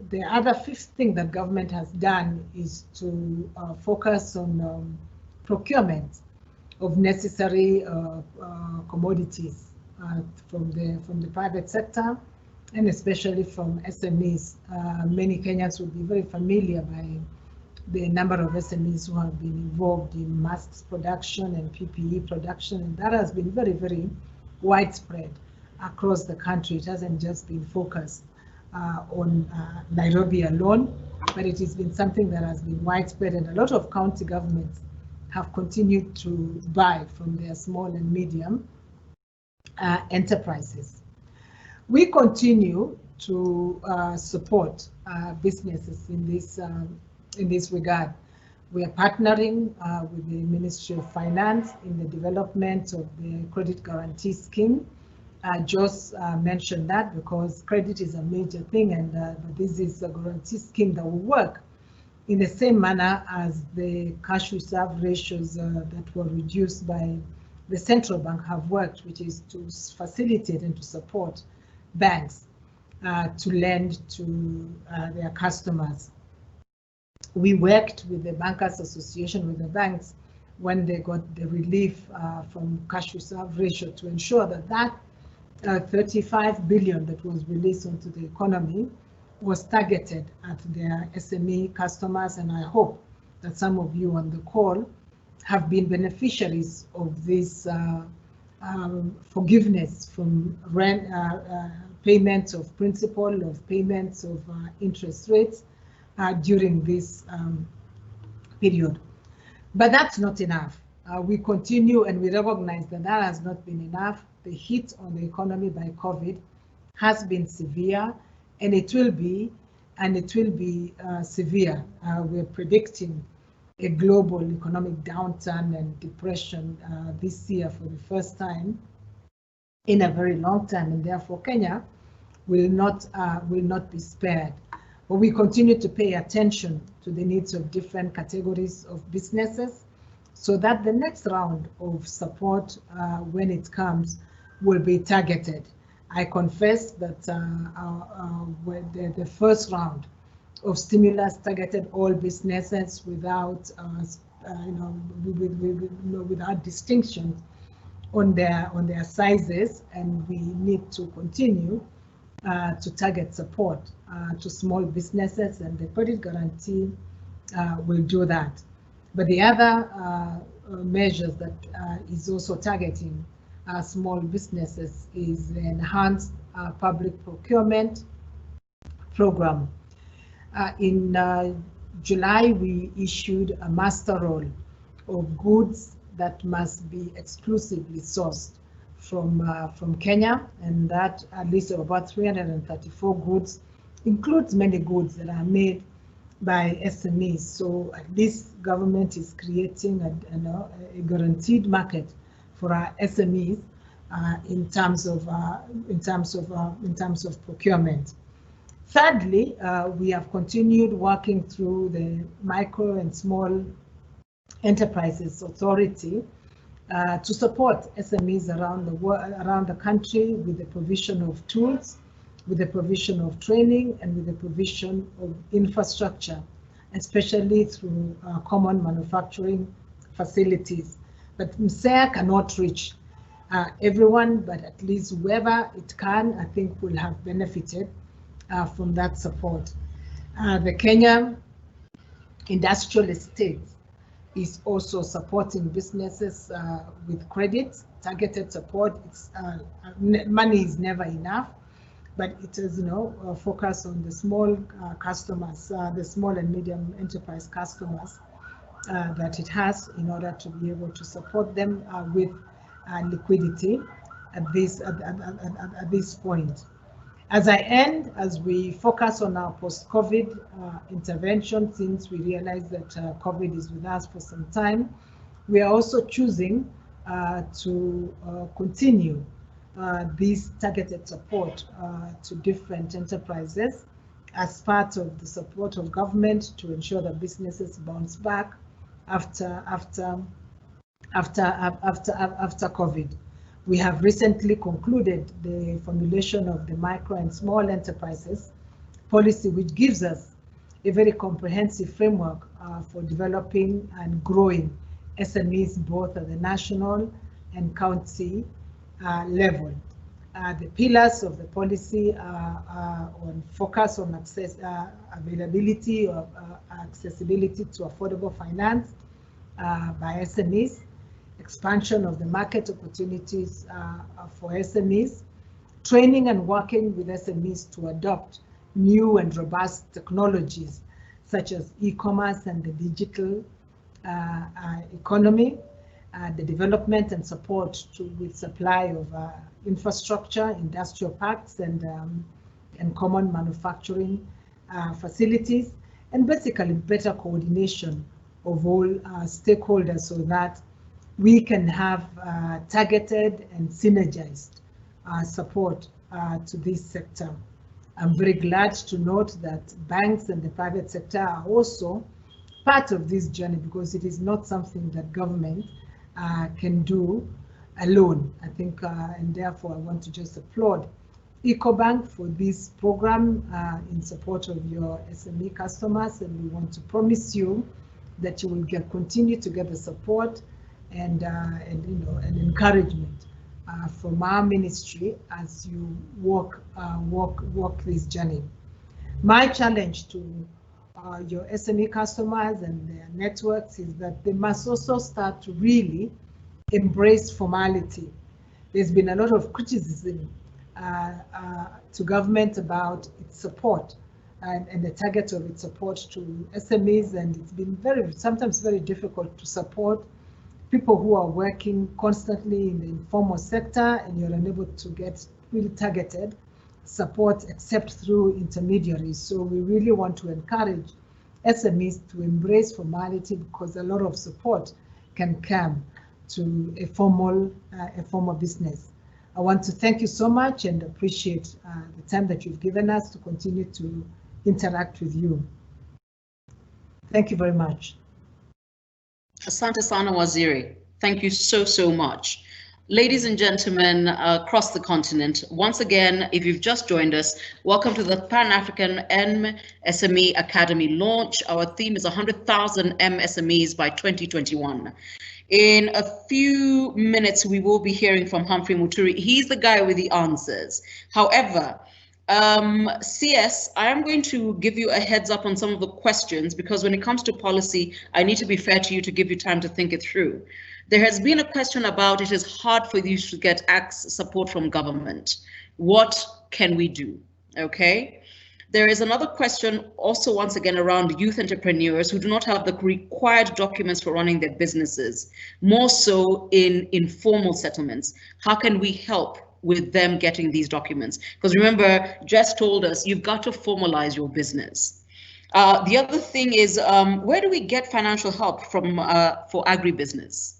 The other fifth thing that government has done is to focus on procurement of necessary commodities from the private sector, and especially from SMEs. Many Kenyans will be very familiar by the number of SMEs who have been involved in masks production and PPE production, and that has been very, very widespread across the country. It hasn't just been focused on Nairobi alone, but it has been something that has been widespread, and a lot of county governments have continued to buy from their small and medium enterprises. We continue to support businesses in this regard. We are partnering with the Ministry of Finance in the development of the credit guarantee scheme. Jos mentioned that because credit is a major thing, and this is a guarantee scheme that will work in the same manner as the cash reserve ratios that were reduced by the central bank have worked, which is to facilitate and to support banks to lend to their customers. We worked with the Bankers Association, with the banks, when they got the relief from cash reserve ratio, to ensure that 35 billion that was released into the economy was targeted at their SME customers, and I hope that some of you on the call have been beneficiaries of this forgiveness from rent, payments of principal, of payments of interest rates during this period. But that's not enough. We continue, and we recognize that that has not been enough. The hit on the economy by COVID has been severe, and it will be severe. We're predicting a global economic downturn and depression this year for the first time in a very long time, and therefore Kenya will not be spared. But we continue to pay attention to the needs of different categories of businesses, so that the next round of support, when it comes, will be targeted. I confess that the first round of stimulus targeted all businesses without, without distinction on their sizes, and we need to continue to target support to small businesses, and the credit guarantee will do that. But the other measures that is also targeting small businesses is the enhanced public procurement program. In July, we issued a master roll of goods that must be exclusively sourced from Kenya, and that a list of about 334 goods includes many goods that are made by SMEs. So at least government is creating a guaranteed market for our SMEs in terms of procurement. Thirdly, we have continued working through the Micro and Small Enterprises Authority to support SMEs around the country with the provision of tools, with the provision of training, and with the provision of infrastructure, especially through common manufacturing facilities. But MSEA cannot reach everyone, but at least whoever it can, I think, will have benefited from that support. The Kenya Industrial Estate is also supporting businesses with credit, targeted support. Money is never enough, but it is, focus on the small customers, the small and medium enterprise customers that it has, in order to be able to support them with liquidity at this point. As I end, as we focus on our post-COVID intervention, since we realize that COVID is with us for some time, we are also choosing to continue this targeted support to different enterprises as part of the support of government to ensure that businesses bounce back after COVID. We have recently concluded the formulation of the micro and small enterprises policy, which gives us a very comprehensive framework for developing and growing SMEs both at the national and county level. The pillars of the policy are on focus on availability of accessibility to affordable finance by SMEs, expansion of the market opportunities for SMEs, training and working with SMEs to adopt new and robust technologies such as e-commerce and the digital economy, the development and support with supply of infrastructure, industrial parks, and common manufacturing facilities, and basically better coordination of all stakeholders so that we can have targeted and synergized support to this sector. I'm very glad to note that banks and the private sector are also part of this journey, because it is not something that government can do alone. I think, and therefore I want to just applaud EcoBank for this program in support of your SME customers, and we want to promise you that you will continue to get the support and encouragement from our ministry as you walk this journey. My challenge to your SME customers and their networks is that they must also start to really embrace formality. There's been a lot of criticism to government about its support and the target of its support to SMEs, and it's been sometimes very difficult to support people who are working constantly in the informal sector, and you're unable to get really targeted support except through intermediaries. So we really want to encourage SMEs to embrace formality, because a lot of support can come to a formal business. I want to thank you so much and appreciate the time that you've given us to continue to interact with you. Thank you very much. Asante Sana Waziri, thank you so much. Ladies and gentlemen across the continent, once again, if you've just joined us, welcome to the Pan-African MSME Academy launch. Our theme is 100,000 MSMEs by 2021. In a few minutes, we will be hearing from Humphrey Muturi. He's the guy with the answers. However, CS, I am going to give you a heads up on some of the questions, because when it comes to policy, I need to be fair to you to give you time to think it through. There has been a question about it is hard for you to get support from government. What can we do? Okay. There is another question also, once again, around youth entrepreneurs who do not have the required documents for running their businesses, more so in informal settlements. How can we help with them getting these documents? Because remember, Jess told us you've got to formalize your business. The other thing is, where do we get financial help from for agribusiness?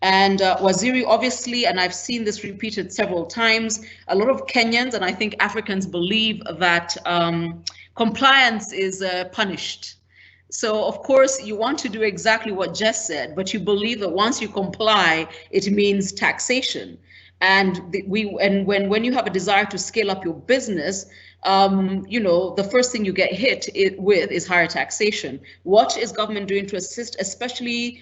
And Waziri, obviously, and I've seen this repeated several times, a lot of Kenyans and I think Africans believe that compliance is punished. So of course you want to do exactly what Jess said, but you believe that once you comply, it means taxation. And when you have a desire to scale up your business, the first thing you get hit with is higher taxation. What is government doing to assist, especially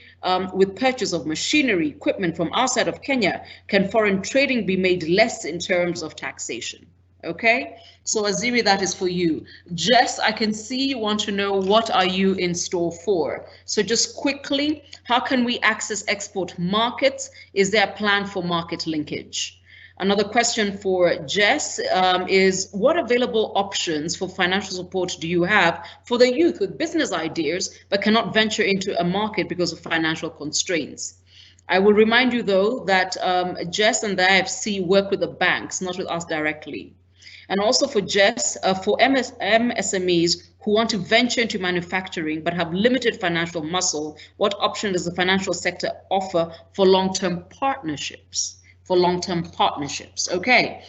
with purchase of machinery, equipment from outside of Kenya? Can foreign trading be made less in terms of taxation? Okay, so Waziri, that is for you. Jess, I can see you want to know what are you in store for. So just quickly, how can we access export markets? Is there a plan for market linkage? Another question for Jess is, what available options for financial support do you have for the youth with business ideas but cannot venture into a market because of financial constraints? I will remind you, though, that Jess and the IFC work with the banks, not with us directly. And also for Jess, for MSMEs who want to venture into manufacturing but have limited financial muscle, what option does the financial sector offer for long-term partnerships? Okay.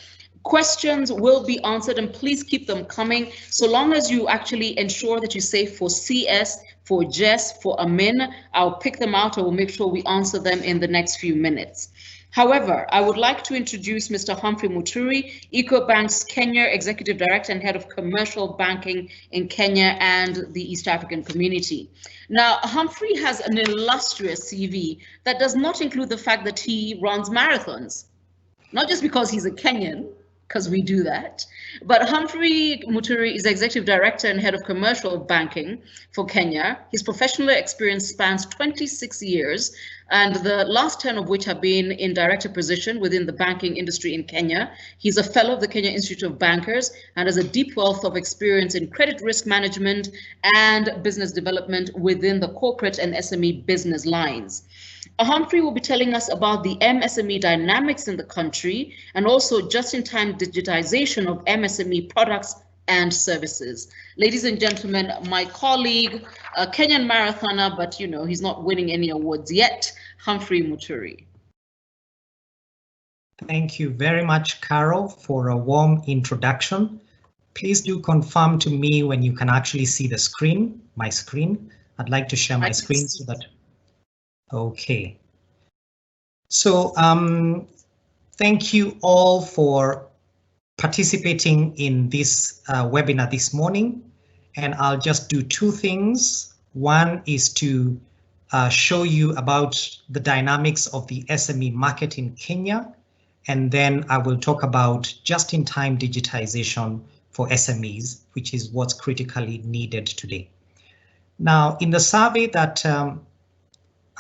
Questions will be answered, and please keep them coming, so long as you actually ensure that you say for CS, for Jess, for Amin. I'll pick them out. I will make sure we answer them in the next few minutes. However, I would like to introduce Mr. Humphrey Muturi, EcoBank's Kenya Executive Director and Head of Commercial Banking in Kenya and the East African community. Now, Humphrey has an illustrious CV that does not include the fact that he runs marathons, not just because he's a Kenyan, because we do that, but Humphrey Muturi is Executive Director and Head of Commercial Banking for Kenya. His professional experience spans 26 years, and the last 10 of which have been in director position within the banking industry in Kenya. He's a fellow of the Kenya Institute of Bankers and has a deep wealth of experience in credit risk management and business development within the corporate and SME business lines. Humphrey will be telling us about the MSME dynamics in the country and also just-in-time digitization of MSME products and services. Ladies and gentlemen, my colleague, a Kenyan marathoner, but you know, he's not winning any awards yet, Humphrey Muturi. Thank you very much, Carol, for a warm introduction. Please do confirm to me when you can actually see the screen, my screen. I'd like to share my screen so that. Okay. So thank you all for participating in this webinar this morning. And I'll just do two things. One is to show you about the dynamics of the SME market in Kenya. And then I will talk about just-in-time digitization for SMEs, which is what's critically needed today. Now, in the survey that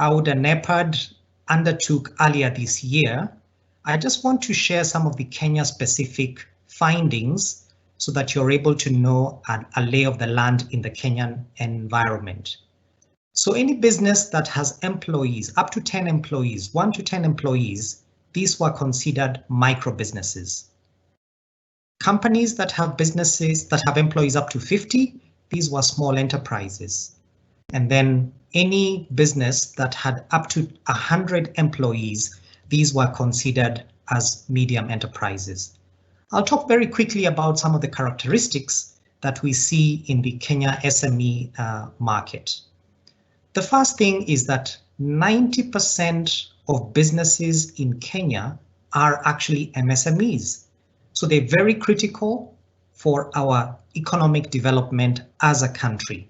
AUDA-NEPAD undertook earlier this year, I just want to share some of the Kenya-specific findings so that you're able to know a lay of the land in the Kenyan environment. So any business that has employees, up to 10 employees, 1 to 10 employees, these were considered micro businesses. Companies that have businesses that have employees up to 50, these were small enterprises. And then any business that had up to 100 employees, these were considered as medium enterprises. I'll talk very quickly about some of the characteristics that we see in the Kenya SME market. The first thing is that 90% of businesses in Kenya are actually MSMEs. So they're very critical for our economic development as a country.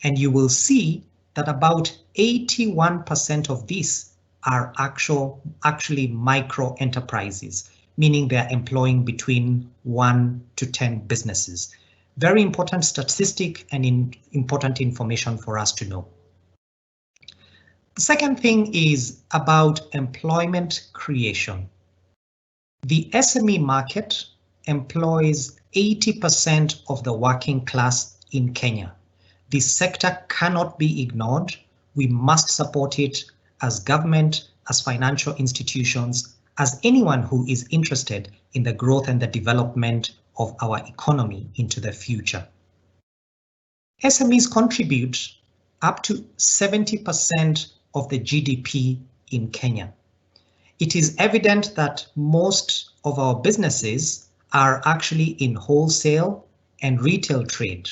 And you will see that about 81% of these are actually micro enterprises, meaning they're employing between 1 to 10 businesses. Very important statistic and important information for us to know. The second thing is about employment creation. The SME market employs 80% of the working class in Kenya. This sector cannot be ignored. We must support it as government, as financial institutions, as anyone who is interested in the growth and the development of our economy into the future. SMEs contribute up to 70% of the GDP in Kenya. It is evident that most of our businesses are actually in wholesale and retail trade.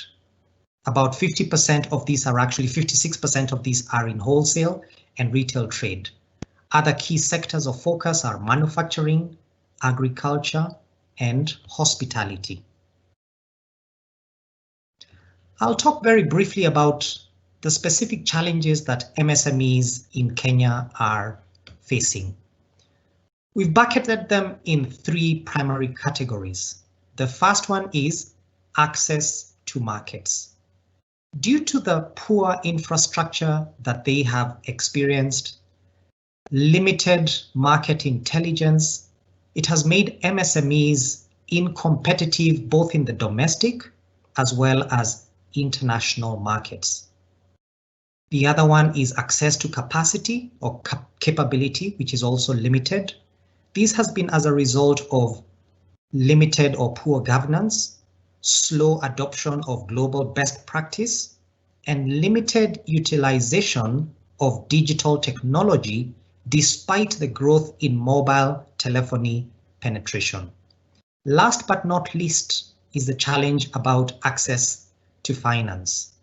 About 50% of these are actually, 56% of these are in wholesale and retail trade. Other key sectors of focus are manufacturing, agriculture, and hospitality. I'll talk very briefly about the specific challenges that MSMEs in Kenya are facing. We've bucketed them in 3 primary categories. The first one is access to markets. Due to the poor infrastructure that they have experienced, limited market intelligence, it has made MSMEs competitive both in the domestic as well as international markets. The other one is access to capacity or capability, which is also limited. This has been as a result of limited or poor governance, slow adoption of global best practice, and limited utilization of digital technology despite the growth in mobile telephony penetration. Last but not least is the challenge about access to finance.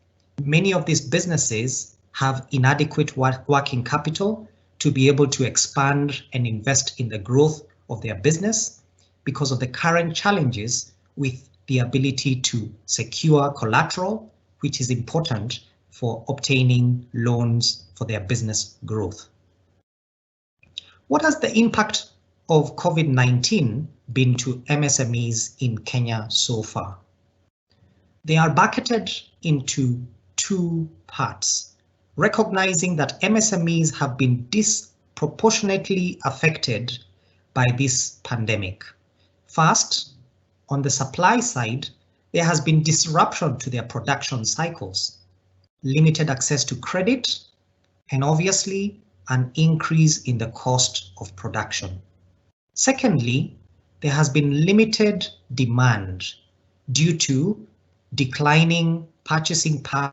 Many of these businesses have inadequate working capital to be able to expand and invest in the growth of their business because of the current challenges with the ability to secure collateral, which is important for obtaining loans for their business growth. What has the impact of COVID-19 been to MSMEs in Kenya so far? They are bucketed into two parts, recognizing that MSMEs have been disproportionately affected by this pandemic. First, on the supply side, there has been disruption to their production cycles, limited access to credit, and obviously an increase in the cost of production. Secondly, there has been limited demand due to declining purchasing power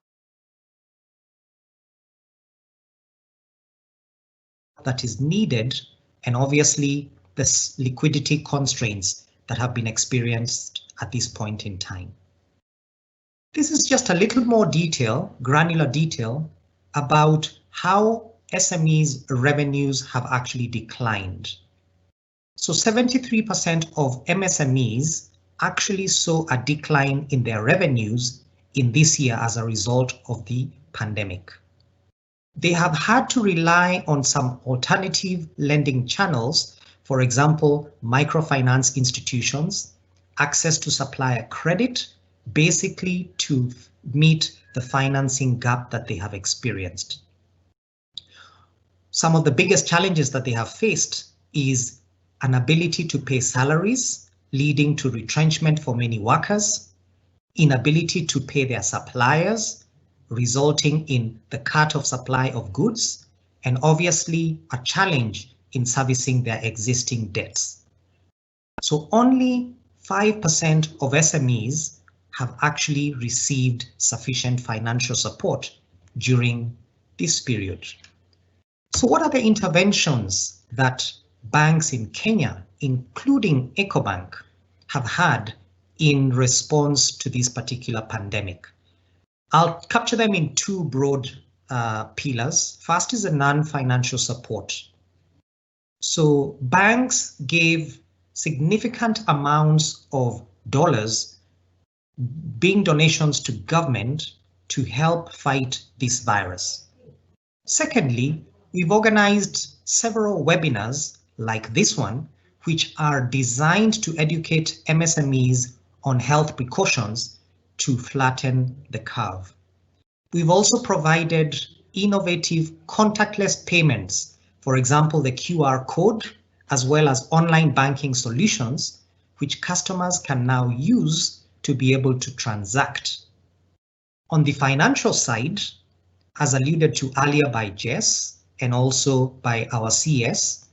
that is needed, and obviously the liquidity constraints that have been experienced at this point in time. This is just a little more detail, granular detail, about how SMEs' revenues have actually declined. So 73% of MSMEs actually saw a decline in their revenues in this year as a result of the pandemic. They have had to rely on some alternative lending channels, for example, microfinance institutions, access to supplier credit, basically to meet the financing gap that they have experienced. Some of the biggest challenges that they have faced is an ability to pay salaries, leading to retrenchment for many workers, inability to pay their suppliers, resulting in the cut of supply of goods, and obviously a challenge in servicing their existing debts. So only 5% of SMEs have actually received sufficient financial support during this period. So what are the interventions that banks in Kenya, including EcoBank, have had in response to this particular pandemic? I'll capture them in two broad pillars. First is a non-financial support. So banks gave significant amounts of dollars, being donations to government, to help fight this virus. Secondly, we've organized several webinars like this one, which are designed to educate MSMEs on health precautions to flatten the curve. We've also provided innovative contactless payments, for example, the QR code, as well as online banking solutions, which customers can now use to be able to transact. On the financial side, as alluded to earlier by Jess and also by our CS,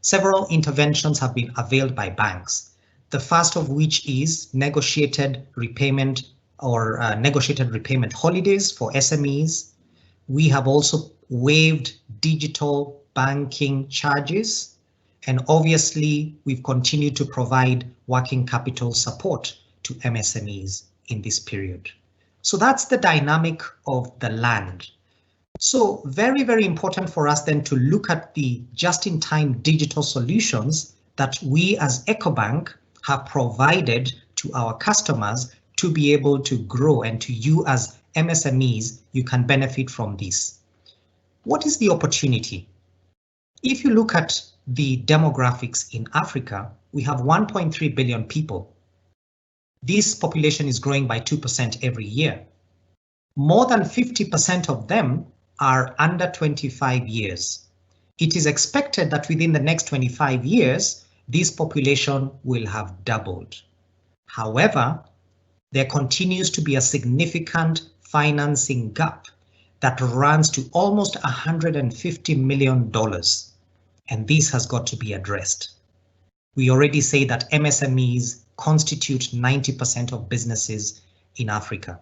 several interventions have been availed by banks. The first of which is negotiated repayment holidays for SMEs. We have also waived digital banking charges, and obviously we've continued to provide working capital support to MSMEs in this period. So that's the dynamic of the land. So very, very important for us then to look at the just-in-time digital solutions that we as EcoBank have provided to our customers to be able to grow, and to you as MSMEs, you can benefit from this. What is the opportunity? If you look at the demographics in Africa, we have 1.3 billion people. This population is growing by 2% every year. More than 50% of them are under 25 years. It is expected that within the next 25 years, this population will have doubled. However, there continues to be a significant financing gap that runs to almost $150 million, and this has got to be addressed. We already say that MSMEs constitute 90% of businesses in Africa.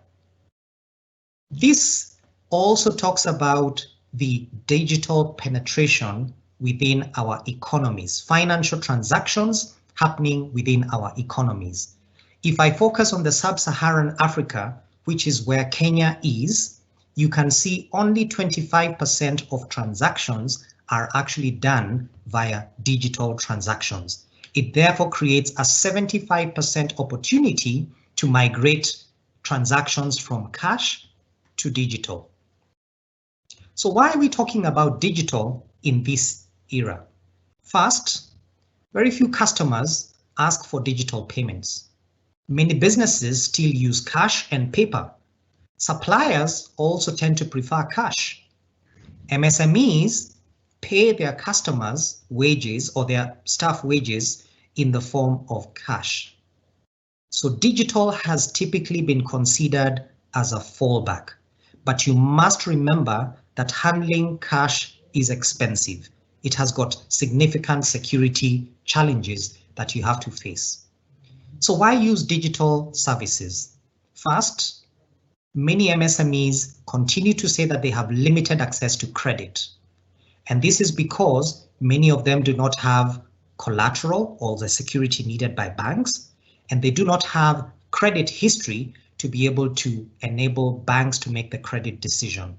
This also talks about the digital penetration within our economies, financial transactions happening within our economies. If I focus on the sub-Saharan Africa, which is where Kenya is, you can see only 25% of transactions are actually done via digital transactions. It therefore creates a 75% opportunity to migrate transactions from cash to digital. So why are we talking about digital in this era? First, very few customers ask for digital payments. Many businesses still use cash and paper. Suppliers also tend to prefer cash. MSMEs pay their customers wages or their staff wages in the form of cash. So digital has typically been considered as a fallback, but you must remember that handling cash is expensive. It has got significant security challenges that you have to face. So why use digital services? First, many MSMEs continue to say that they have limited access to credit. And this is because many of them do not have collateral or the security needed by banks, and they do not have credit history to be able to enable banks to make the credit decision.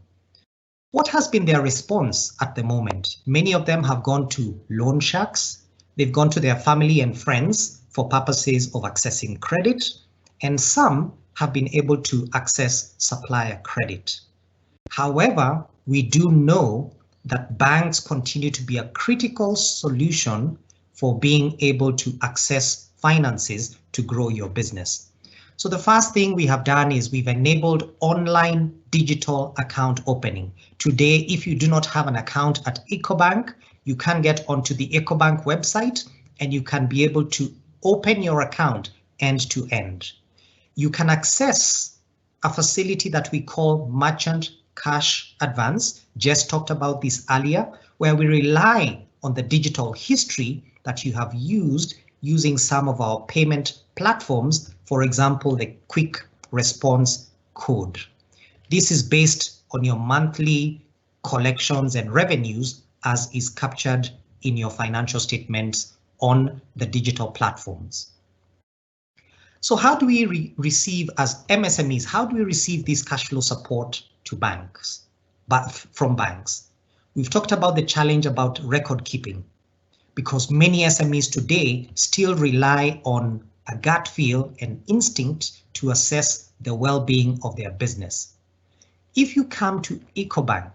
What has been their response at the moment? Many of them have gone to loan sharks. They've gone to their family and friends for purposes of accessing credit, and some have been able to access supplier credit. However, we do know that banks continue to be a critical solution for being able to access finances to grow your business. So the first thing we have done is we've enabled online digital account opening. Today, if you do not have an account at EcoBank, you can get onto the EcoBank website and you can be able to open your account end to end. You can access a facility that we call merchant cash advance. Jess talked about this earlier, where we rely on the digital history that you have used using some of our payment platforms, for example, the quick response code. This is based on your monthly collections and revenues as is captured in your financial statements on the digital platforms. So how do we receive as MSMEs, how do we receive this cash flow support to banks, from banks? We've talked about the challenge about record keeping, because many SMEs today still rely on a gut feel and instinct to assess the well-being of their business. If you come to EcoBank,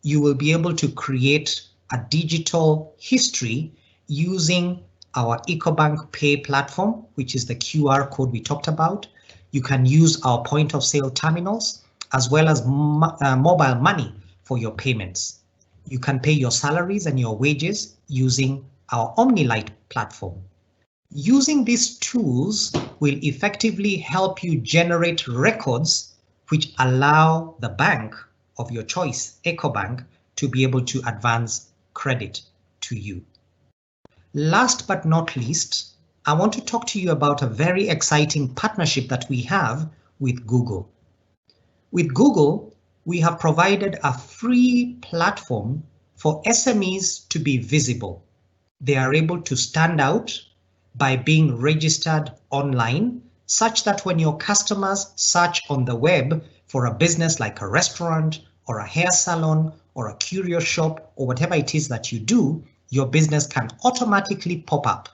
you will be able to create a digital history using our EcoBank Pay platform, which is the QR code we talked about. You can use our point of sale terminals as well as mobile money for your payments. You can pay your salaries and your wages using our OmniLite platform. Using these tools will effectively help you generate records which allow the bank of your choice, EcoBank, to be able to advance credit to you. Last but not least, I want to talk to you about a very exciting partnership that we have with Google. With Google, we have provided a free platform for SMEs to be visible. They are able to stand out by being registered online, such that when your customers search on the web for a business like a restaurant or a hair salon or a curio shop or whatever it is that you do, your business can automatically pop up.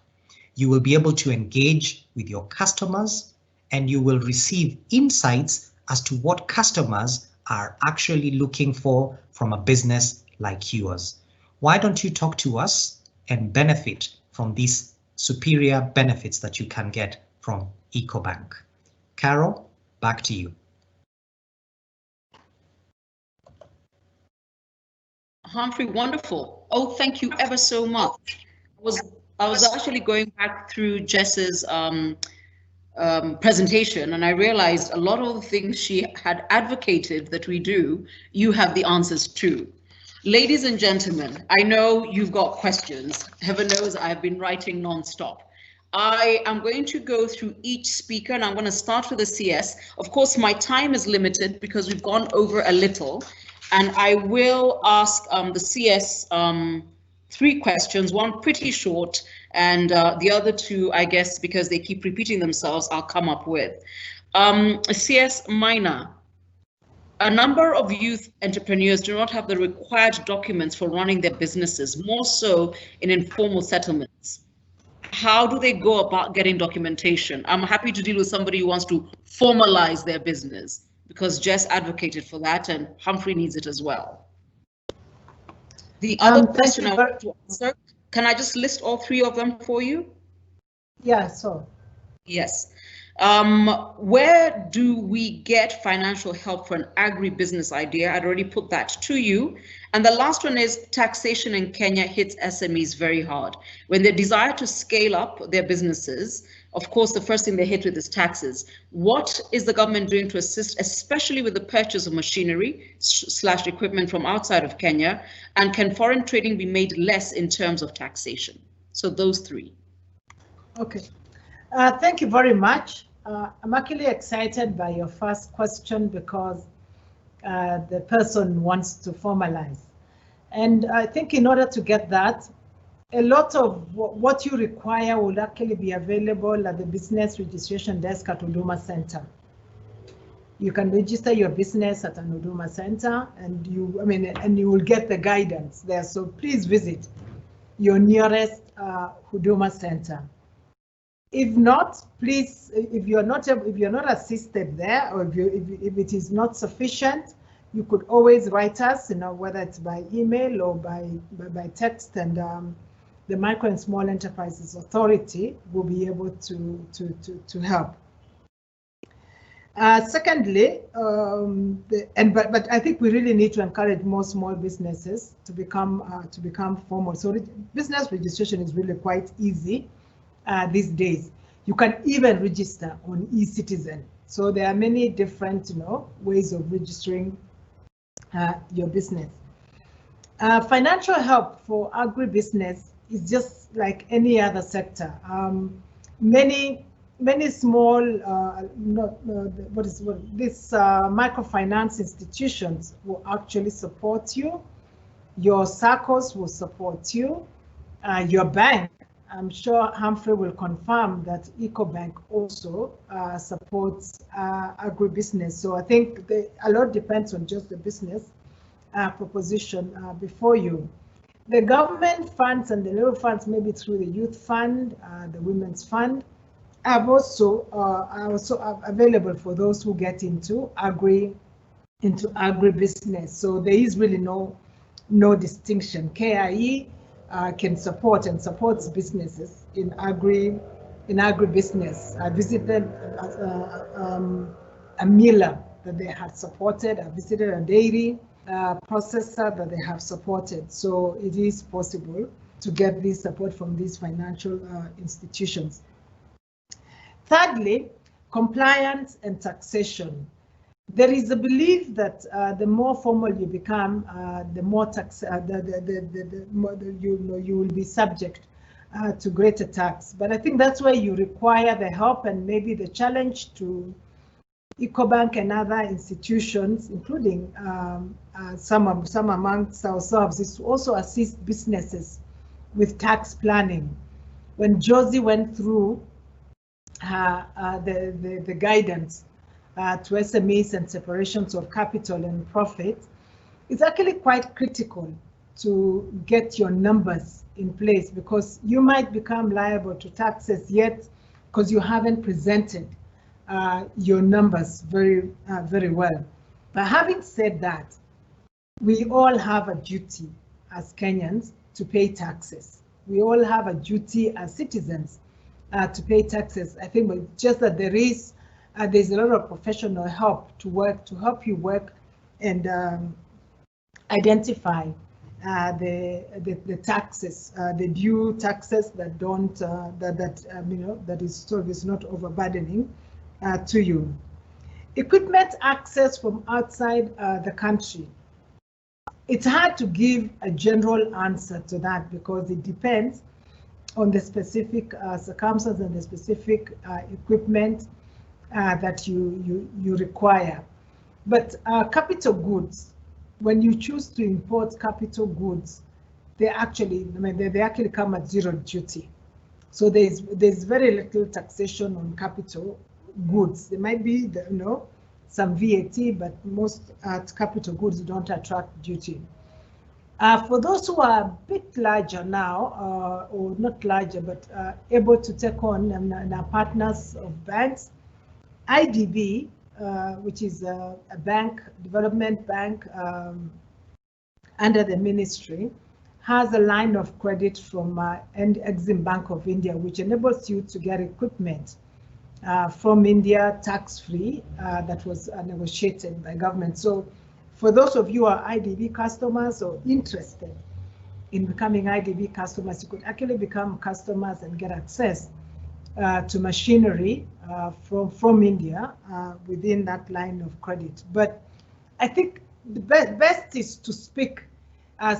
You will be able to engage with your customers and you will receive insights as to what customers are actually looking for from a business like yours. Why don't you talk to us and benefit from these superior benefits that you can get from EcoBank? Carol, back to you. Humphrey, wonderful. Oh, thank you ever so much. I was I was actually going back through Jess's presentation, and I realized a lot of the things she had advocated that we do, you have the answers to. Ladies and gentlemen, I know you've got questions. Heaven knows I've been writing nonstop. I am going to go through each speaker, and I'm going to start with the CS. Of course, my time is limited because we've gone over a little, and I will ask the CS 3 questions, one pretty short, and the other 2, I guess, because they keep repeating themselves, I'll come up with. CS Minor. A number of youth entrepreneurs do not have the required documents for running their businesses, more so in informal settlements. How do they go about getting documentation? I'm happy to deal with somebody who wants to formalize their business, because Jess advocated for that and Humphrey needs it as well. The other question I want to answer, can I just list all 3 of them for you? Yeah, so. Yes. Where do we get financial help for an agribusiness idea? I'd already put that to you. And the last one is taxation in Kenya hits SMEs very hard. When they desire to scale up their businesses, of course, the first thing they hit with is taxes. What is the government doing to assist, especially with the purchase of machinery / equipment from outside of Kenya? And can foreign trading be made less in terms of taxation? So those 3. Okay. Thank you very much. I'm actually excited by your first question because the person wants to formalize. And I think in order to get that, a lot of what you require will actually be available at the business registration desk at Huduma Center. You can register your business at an Huduma Center, and you will get the guidance there. So please visit your nearest Huduma Center. If not, please, if you're not assisted there, or if it is not sufficient, you could always write us, whether it's by email or by text, and the Micro and Small Enterprises Authority will be able to help. Secondly, but I think we really need to encourage more small businesses to become formal. So business registration is really quite easy. These days, you can even register on eCitizen. So there are many different, ways of registering your business. Financial help for agribusiness is just like any other sector. Many small, microfinance institutions will actually support you. Your SACCOs will support you. Your bank. I'm sure Humphrey will confirm that EcoBank also supports agribusiness. So I think a lot depends on just the business proposition before you. The government funds and the little funds, maybe through the youth fund, the women's fund, are also available for those who get into agribusiness. So there is really no distinction. KIE can support and supports businesses in agribusiness. I visited a miller that they had supported. I visited a dairy processor that they have supported. So it is possible to get this support from these financial institutions. Thirdly, compliance and taxation. There is a belief that the more formal you become, the more tax, you will be subject to greater tax. But I think that's where you require the help, and maybe the challenge to EcoBank and other institutions, including some amongst ourselves, is to also assist businesses with tax planning. When Josie went through the guidance to SMEs and separations of capital and profit, it's actually quite critical to get your numbers in place, because you might become liable to taxes yet because you haven't presented your numbers very well. But having said that, we all have a duty as Kenyans to pay taxes. We all have a duty as citizens to pay taxes. I think it's just that there's a lot of professional help to help you work and identify the taxes, the due taxes that don't that is sort of is not overburdening to you. Equipment access from outside the country. It's hard to give a general answer to that because it depends on the specific circumstances and the specific equipment that you require. But capital goods, when you choose to import capital goods, they actually come at zero duty. So there's very little taxation on capital goods. There might be some VAT, but most capital goods don't attract duty. For those who are a bit larger now, or not larger, but able to take on and are partners of banks, IDB, which is a bank, development bank under the ministry, has a line of credit from Exim Bank of India, which enables you to get equipment from India tax-free that was negotiated by government. So for those of you who are IDB customers or interested in becoming IDB customers, you could actually become customers and get access to machinery from India within that line of credit. But I think the best is to speak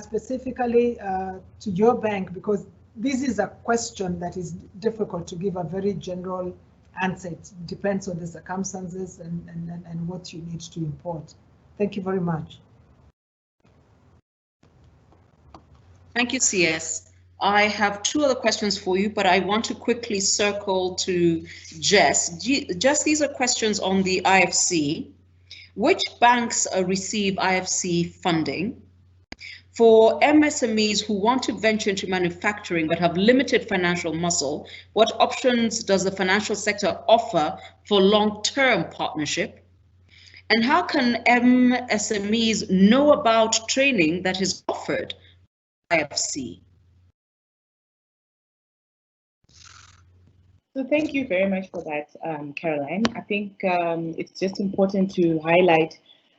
specifically to your bank, because this is a question that is difficult to give a very general answer. It depends on the circumstances and what you need to import. Thank you very much. Thank you, CS. I have two other questions for you, but I want to quickly circle to Jess. Jess, these are questions on the IFC. Which banks receive IFC funding? For MSMEs who want to venture into manufacturing but have limited financial muscle, what options does the financial sector offer for long-term partnership? And how can MSMEs know about training that is offered by IFC? So thank you very much for that, Caroline. I think it's just important to highlight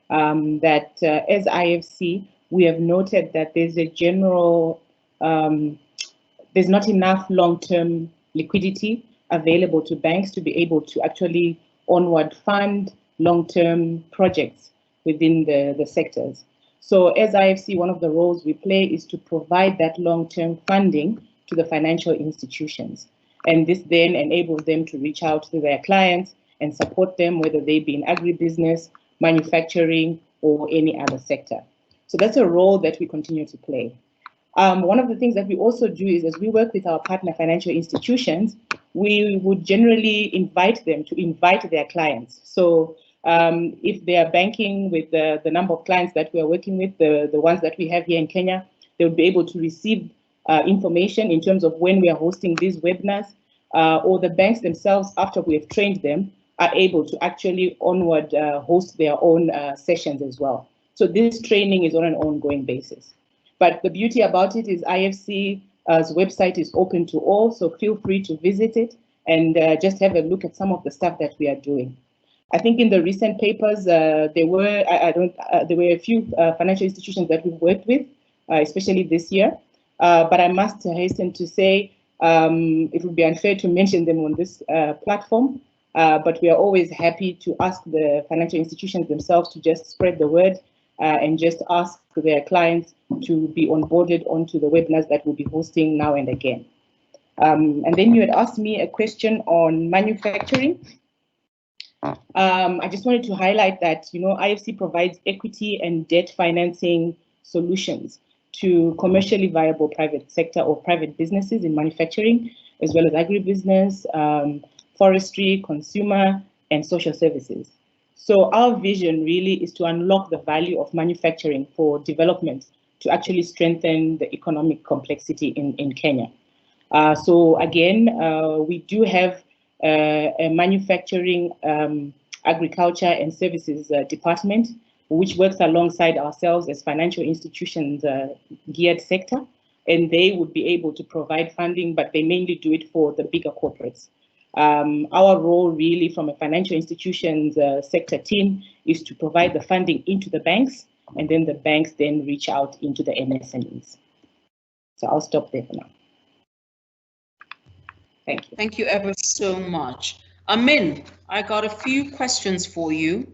that as IFC, we have noted that there's a general, there's not enough long-term liquidity available to banks to be able to actually onward fund long-term projects within the sectors. So as IFC, one of the roles we play is to provide that long-term funding to the financial institutions. And this then enables them to reach out to their clients and support them, whether they be in agribusiness, manufacturing, or any other sector. So that's a role that we continue to play. One of the things that we also do is, as we work with our partner financial institutions, we would generally invite them to invite their clients. So if they are banking with the number of clients that we are working with, the ones that we have here in Kenya, they would be able to receive information in terms of when we are hosting these webinars, or the banks themselves, after we have trained them, are able to actually onward host their own sessions as well. So this training is on an ongoing basis. But the beauty about it is IFC's website is open to all, so feel free to visit it and just have a look at some of the stuff that we are doing. I think in the recent papers, there were a few financial institutions that we've worked with, especially this year. But I must hasten to say it would be unfair to mention them on this platform. But we are always happy to ask the financial institutions themselves to just spread the word and just ask their clients to be onboarded onto the webinars that we'll be hosting now and again. And then you had asked me a question on manufacturing. I just wanted to highlight that, IFC provides equity and debt financing solutions to commercially viable private sector or private businesses in manufacturing, as well as agribusiness, forestry, consumer, and social services. So our vision really is to unlock the value of manufacturing for development to actually strengthen the economic complexity in Kenya. So again, we do have a manufacturing, agriculture and services department, which works alongside ourselves as financial institutions geared sector, and they would be able to provide funding, but they mainly do it for the bigger corporates. Our role really from a financial institutions sector team is to provide the funding into the banks and then the banks then reach out into the MSMEs. So I'll stop there for now. Thank you. Thank you ever so much. Amin, I got a few questions for you.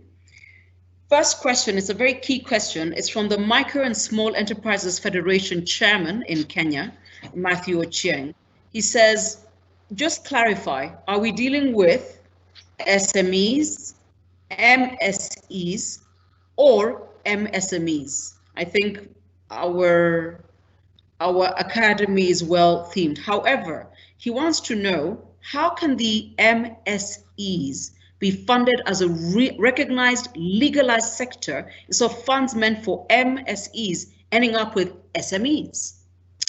First question, it's a very key question. It's from the Micro and Small Enterprises Federation Chairman in Kenya, Matthew Ochieng. He says, just clarify, are we dealing with SMEs, MSEs, or MSMEs? I think our academy is well themed. However, he wants to know, how can the MSEs be funded as a recognized, legalized sector instead of funds meant for MSEs ending up with SMEs?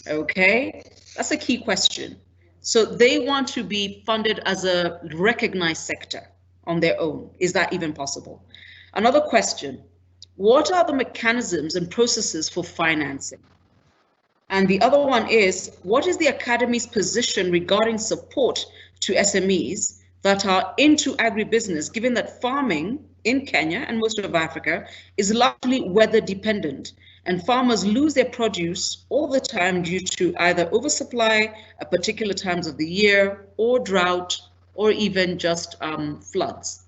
Okay, that's a key question. So they want to be funded as a recognized sector on their own. Is that even possible? Another question, what are the mechanisms and processes for financing? And the other one is, what is the Academy's position regarding support to SMEs that are into agribusiness, given that farming in Kenya and most of Africa is largely weather dependent, and farmers lose their produce all the time due to either oversupply at particular times of the year, or drought, or even just floods?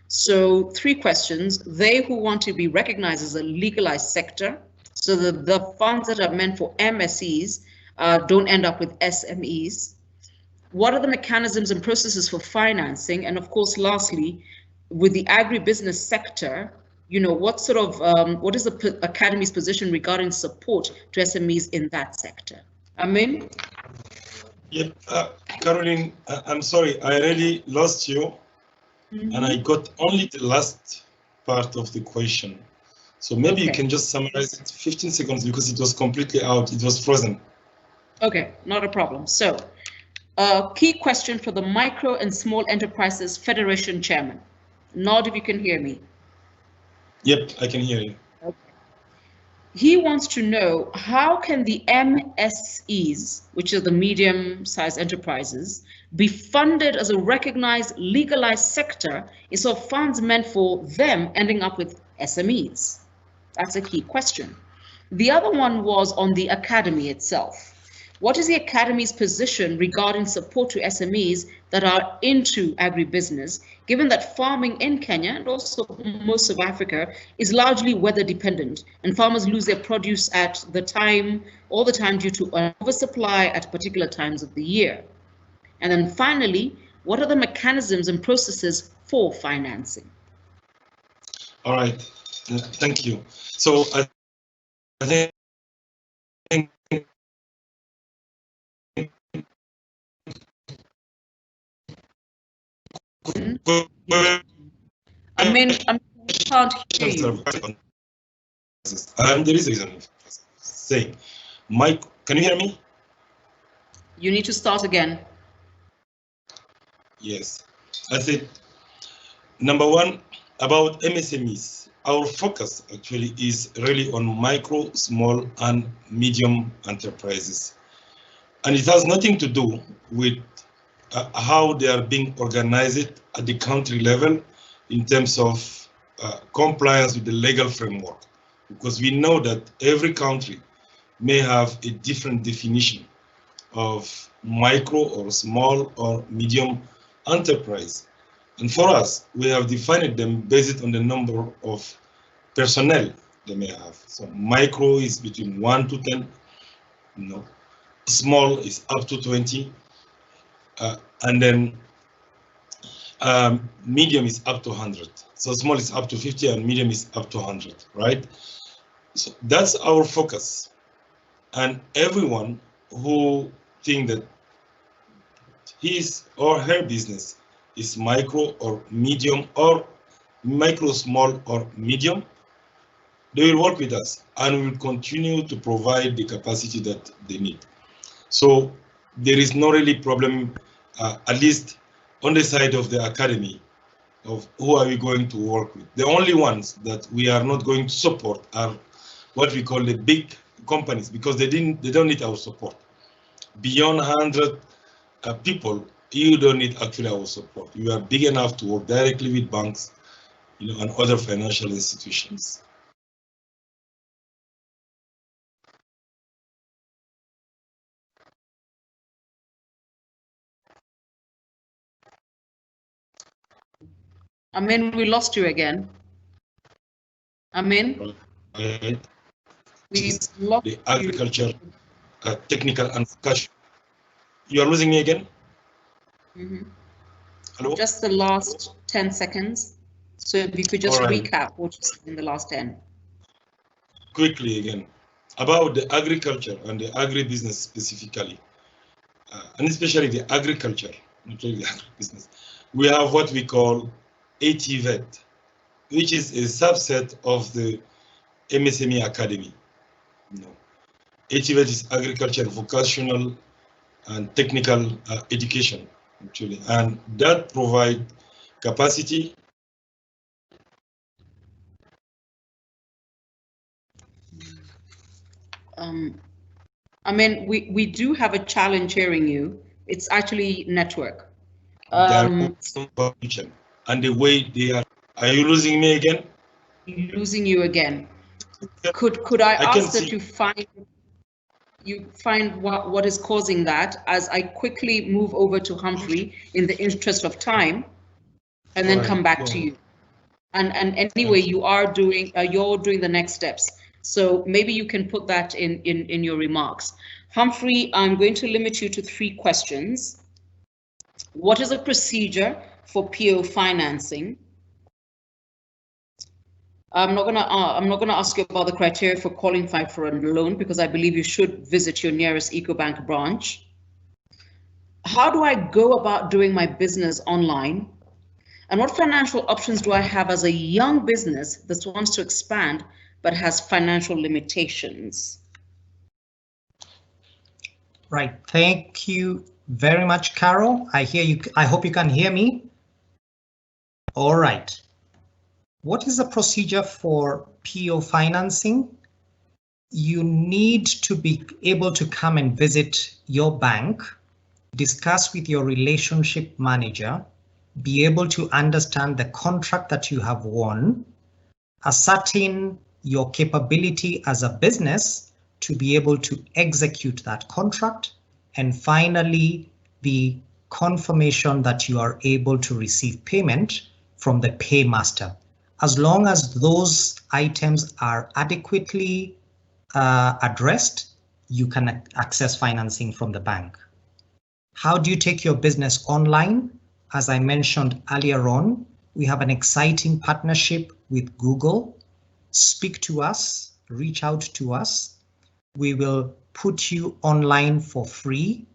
So 3 questions. They who want to be recognized as a legalized sector, so that the funds that are meant for MSEs don't end up with SMEs. What are the mechanisms and processes for financing? And of course, lastly, with the agribusiness sector, you know, what sort of, what is the Academy's position regarding support to SMEs in that sector? Amin? Yep, Caroline, I'm sorry, I really lost you, and I got only the last part of the question. So maybe you can just summarize it 15 seconds, because it was completely out, it was frozen. Okay, not a problem. So, key question for the Micro and Small Enterprises Federation Chairman. Nod if you can hear me. Yep, I can hear you. Okay. He wants to know, how can the MSEs, which are the medium-sized enterprises, be funded as a recognized, legalized sector instead of funds meant for them ending up with SMEs? That's a key question. The other one was on the Academy itself. What is the Academy's position regarding support to SMEs that are into agribusiness, given that farming in Kenya and also most of Africa is largely weather dependent, and farmers lose their produce at the time, all the time, due to an oversupply at particular times of the year? And then finally, what are the mechanisms and processes for financing? All right, thank you. So I think I mean, I can't hear you. There is a reason saying, Mike, can you hear me? You need to start again. Yes, I said, number one, about MSMEs. Our focus actually is really on micro, small, and medium enterprises. And it has nothing to do with how they are being organized at the country level in terms of compliance with the legal framework, because we know that every country may have a different definition of micro or small or medium enterprise. And for us, we have defined them based on the number of personnel they may have. So micro is between 1 to 10, you know, small is up to 20, and then medium is up to 100. So small is up to 50 and medium is up to 100, right? So that's our focus. And everyone who thinks that his or her business is micro or medium or micro, small or medium, they will work with us and we will continue to provide the capacity that they need. So there is no really problem, at least on the side of the academy, of who are we going to work with. The only ones that we are not going to support are what we call the big companies, because they don't need our support. Beyond 100 people, you don't need actually our support. You are big enough to work directly with banks, you know, and other financial institutions. Amin, we lost you again. Amin, we lost the agriculture, technical and cash. You are losing me again? Hello? Just the last 10 seconds. So if you could just recap what you said in the last 10. Quickly again, about the agriculture and the agribusiness specifically, and especially the agriculture, not only the agribusiness. We have what we call ATVET, which is a subset of the MSME Academy. ATVET is agriculture vocational and technical education, actually, and that provide capacity. I mean, we do have a challenge hearing you. It's actually network. And the way they are you losing me again? Losing you again. Could I ask that you find what is causing that, as I quickly move over to Humphrey in the interest of time, and then come back to you. And anyway, you're doing the next steps. So maybe you can put that in your remarks. Humphrey, I'm going to limit you to 3 questions. What is a procedure for PO financing? I'm not gonna ask you about the criteria for qualifying for a loan, because I believe you should visit your nearest EcoBank branch. How do I go about doing my business online? And what financial options do I have as a young business that wants to expand but has financial limitations? Right. Thank you very much, Carol. I hear you. I hope you can hear me. All right. What is the procedure for PO financing? You need to be able to come and visit your bank, discuss with your relationship manager, be able to understand the contract that you have won, ascertain your capability as a business to be able to execute that contract, and finally, the confirmation that you are able to receive payment from the paymaster. As long as those items are adequately addressed, you can access financing from the bank. How do you take your business online? As I mentioned earlier on, we have an exciting partnership with Google. Speak to us, reach out to us. We will put you online for free.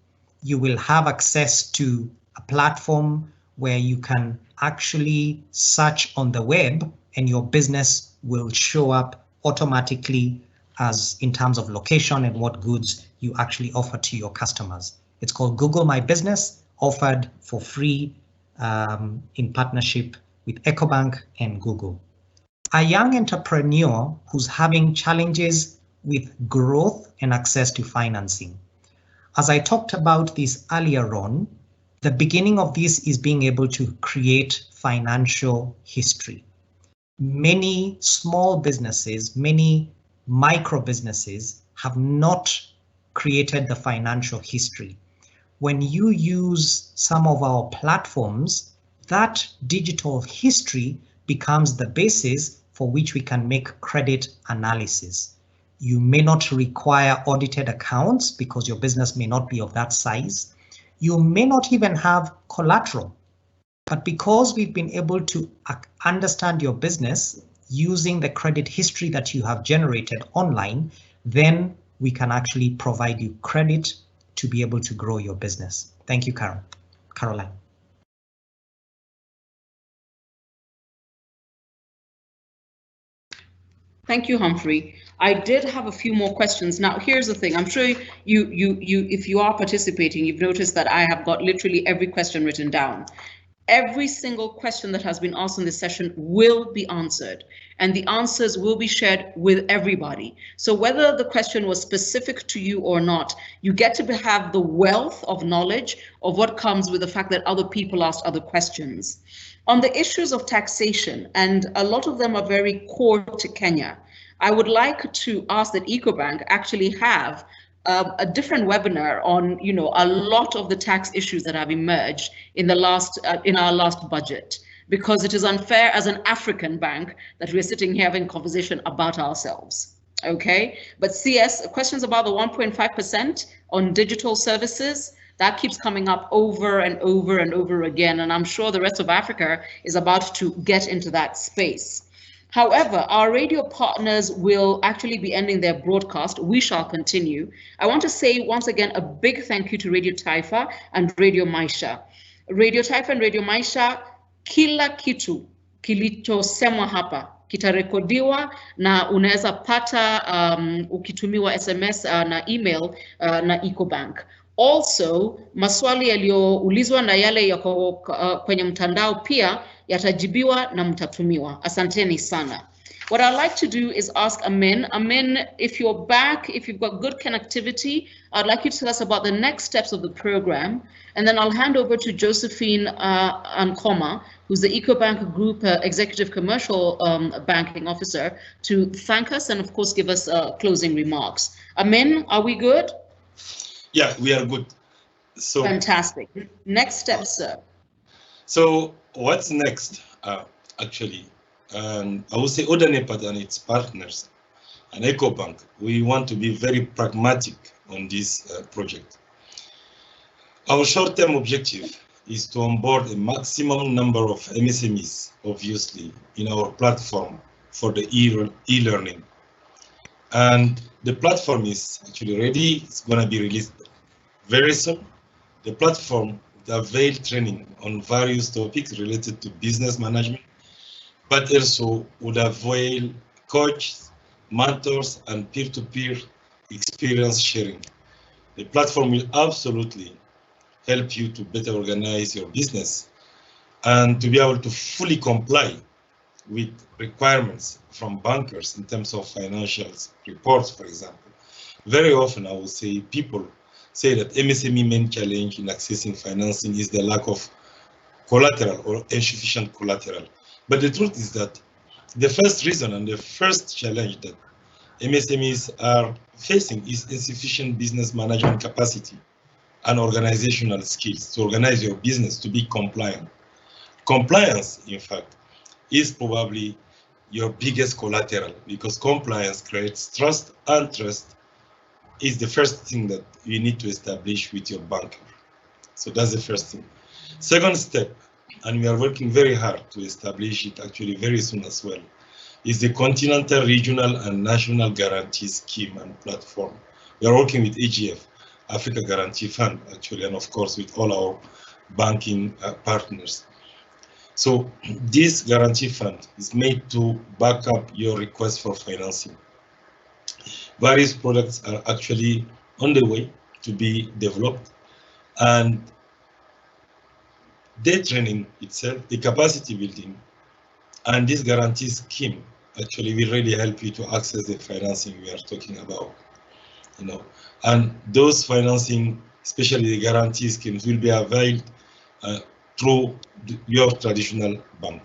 You will have access to a platform where you can actually search on the web and your business will show up automatically as in terms of location and what goods you actually offer to your customers. It's called Google My Business, offered for free in partnership with EcoBank and Google. A young entrepreneur who's having challenges with growth and access to financing. As I talked about this earlier on, the beginning of this is being able to create financial history. Many small businesses, many micro businesses have not created the financial history. When you use some of our platforms, that digital history becomes the basis for which we can make credit analysis. You may not require audited accounts because your business may not be of that size. You may not even have collateral, but because we've been able to understand your business using the credit history that you have generated online, then we can actually provide you credit to be able to grow your business. Thank you, Caroline. Thank you, Humphrey. I did have a few more questions. Now, here's the thing. I'm sure if you are participating, you've noticed that I have got literally every question written down. Every single question that has been asked in this session will be answered, and the answers will be shared with everybody. So whether the question was specific to you or not, you get to have the wealth of knowledge of what comes with the fact that other people asked other questions. On the issues of taxation, and a lot of them are very core to Kenya, I would like to ask that EcoBank actually have a different webinar on, a lot of the tax issues that have emerged in the in our last budget, because it is unfair as an African bank that we're sitting here having a conversation about ourselves. Okay, but CS, questions about the 1.5% on digital services, that keeps coming up over and over and over again, and I'm sure the rest of Africa is about to get into that space. However, our radio partners will actually be ending their broadcast. We shall continue. I want to say once again a big thank you to Radio Taifa and Radio Maisha. Radio Taifa and Radio Maisha, kila kitu kilichosemwa hapa kitarekodiwa na unaweza pata ukitumiwa SMS na email na Ecobank. Also, maswali yaliyoulizwa na yale yako kwenye mtandao pia yatajibiwa na mtatumiwa. Asanteni sana. What I'd like to do is ask Amin. Amin, if you're back, if you've got good connectivity, I'd like you to tell us about the next steps of the program. And then I'll hand over to Josephine Ankoma, who's the Ecobank Group Executive Commercial Banking Officer, to thank us and, of course, give us closing remarks. Amin, are we good? Yeah, we are good. So fantastic. Next steps, sir. So what's next, actually? I would say AUDA-NEPAD and its partners and Ecobank, we want to be very pragmatic on this project. Our short-term objective is to onboard a maximum number of MSMEs, obviously, in our platform for the e-learning. And the platform is actually ready. It's going to be released very soon. The platform will avail training on various topics related to business management, but also would avail coaches, mentors, and peer-to-peer experience sharing. The platform will absolutely help you to better organize your business and to be able to fully comply with requirements from bankers in terms of financial reports, for example. Very often, I would say, people say that MSME main challenge in accessing financing is the lack of collateral or insufficient collateral. But the truth is that the first reason and the first challenge that MSMEs are facing is insufficient business management capacity and organizational skills to organize your business to be compliant. Compliance, in fact, is probably your biggest collateral, because compliance creates trust, and trust is the first thing that you need to establish with your banker. So that's the first thing. Second step, and we are working very hard to establish it actually very soon as well, is the Continental, Regional, and National Guarantee Scheme and Platform. We are working with AGF, Africa Guarantee Fund, actually, and of course with all our banking partners. So this guarantee fund is made to back up your request for financing. Various products are actually on the way to be developed, and the training itself, the capacity building, and this guarantee scheme actually will really help you to access the financing we are talking about. And those financing, especially the guarantee schemes, will be availed through your traditional bank.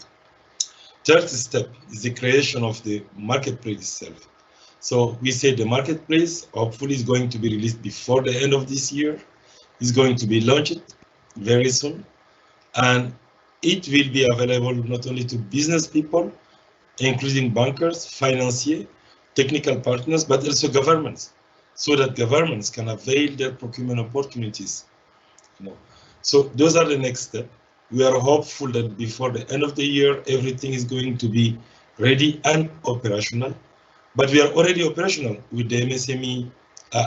Third step is the creation of the marketplace itself. So we say the marketplace hopefully is going to be released before the end of this year. It's going to be launched very soon, and it will be available not only to business people, including bankers, financiers, technical partners, but also governments, so that governments can avail their procurement opportunities. So those are the next steps. We are hopeful that before the end of the year, everything is going to be ready and operational. But we are already operational with the MSME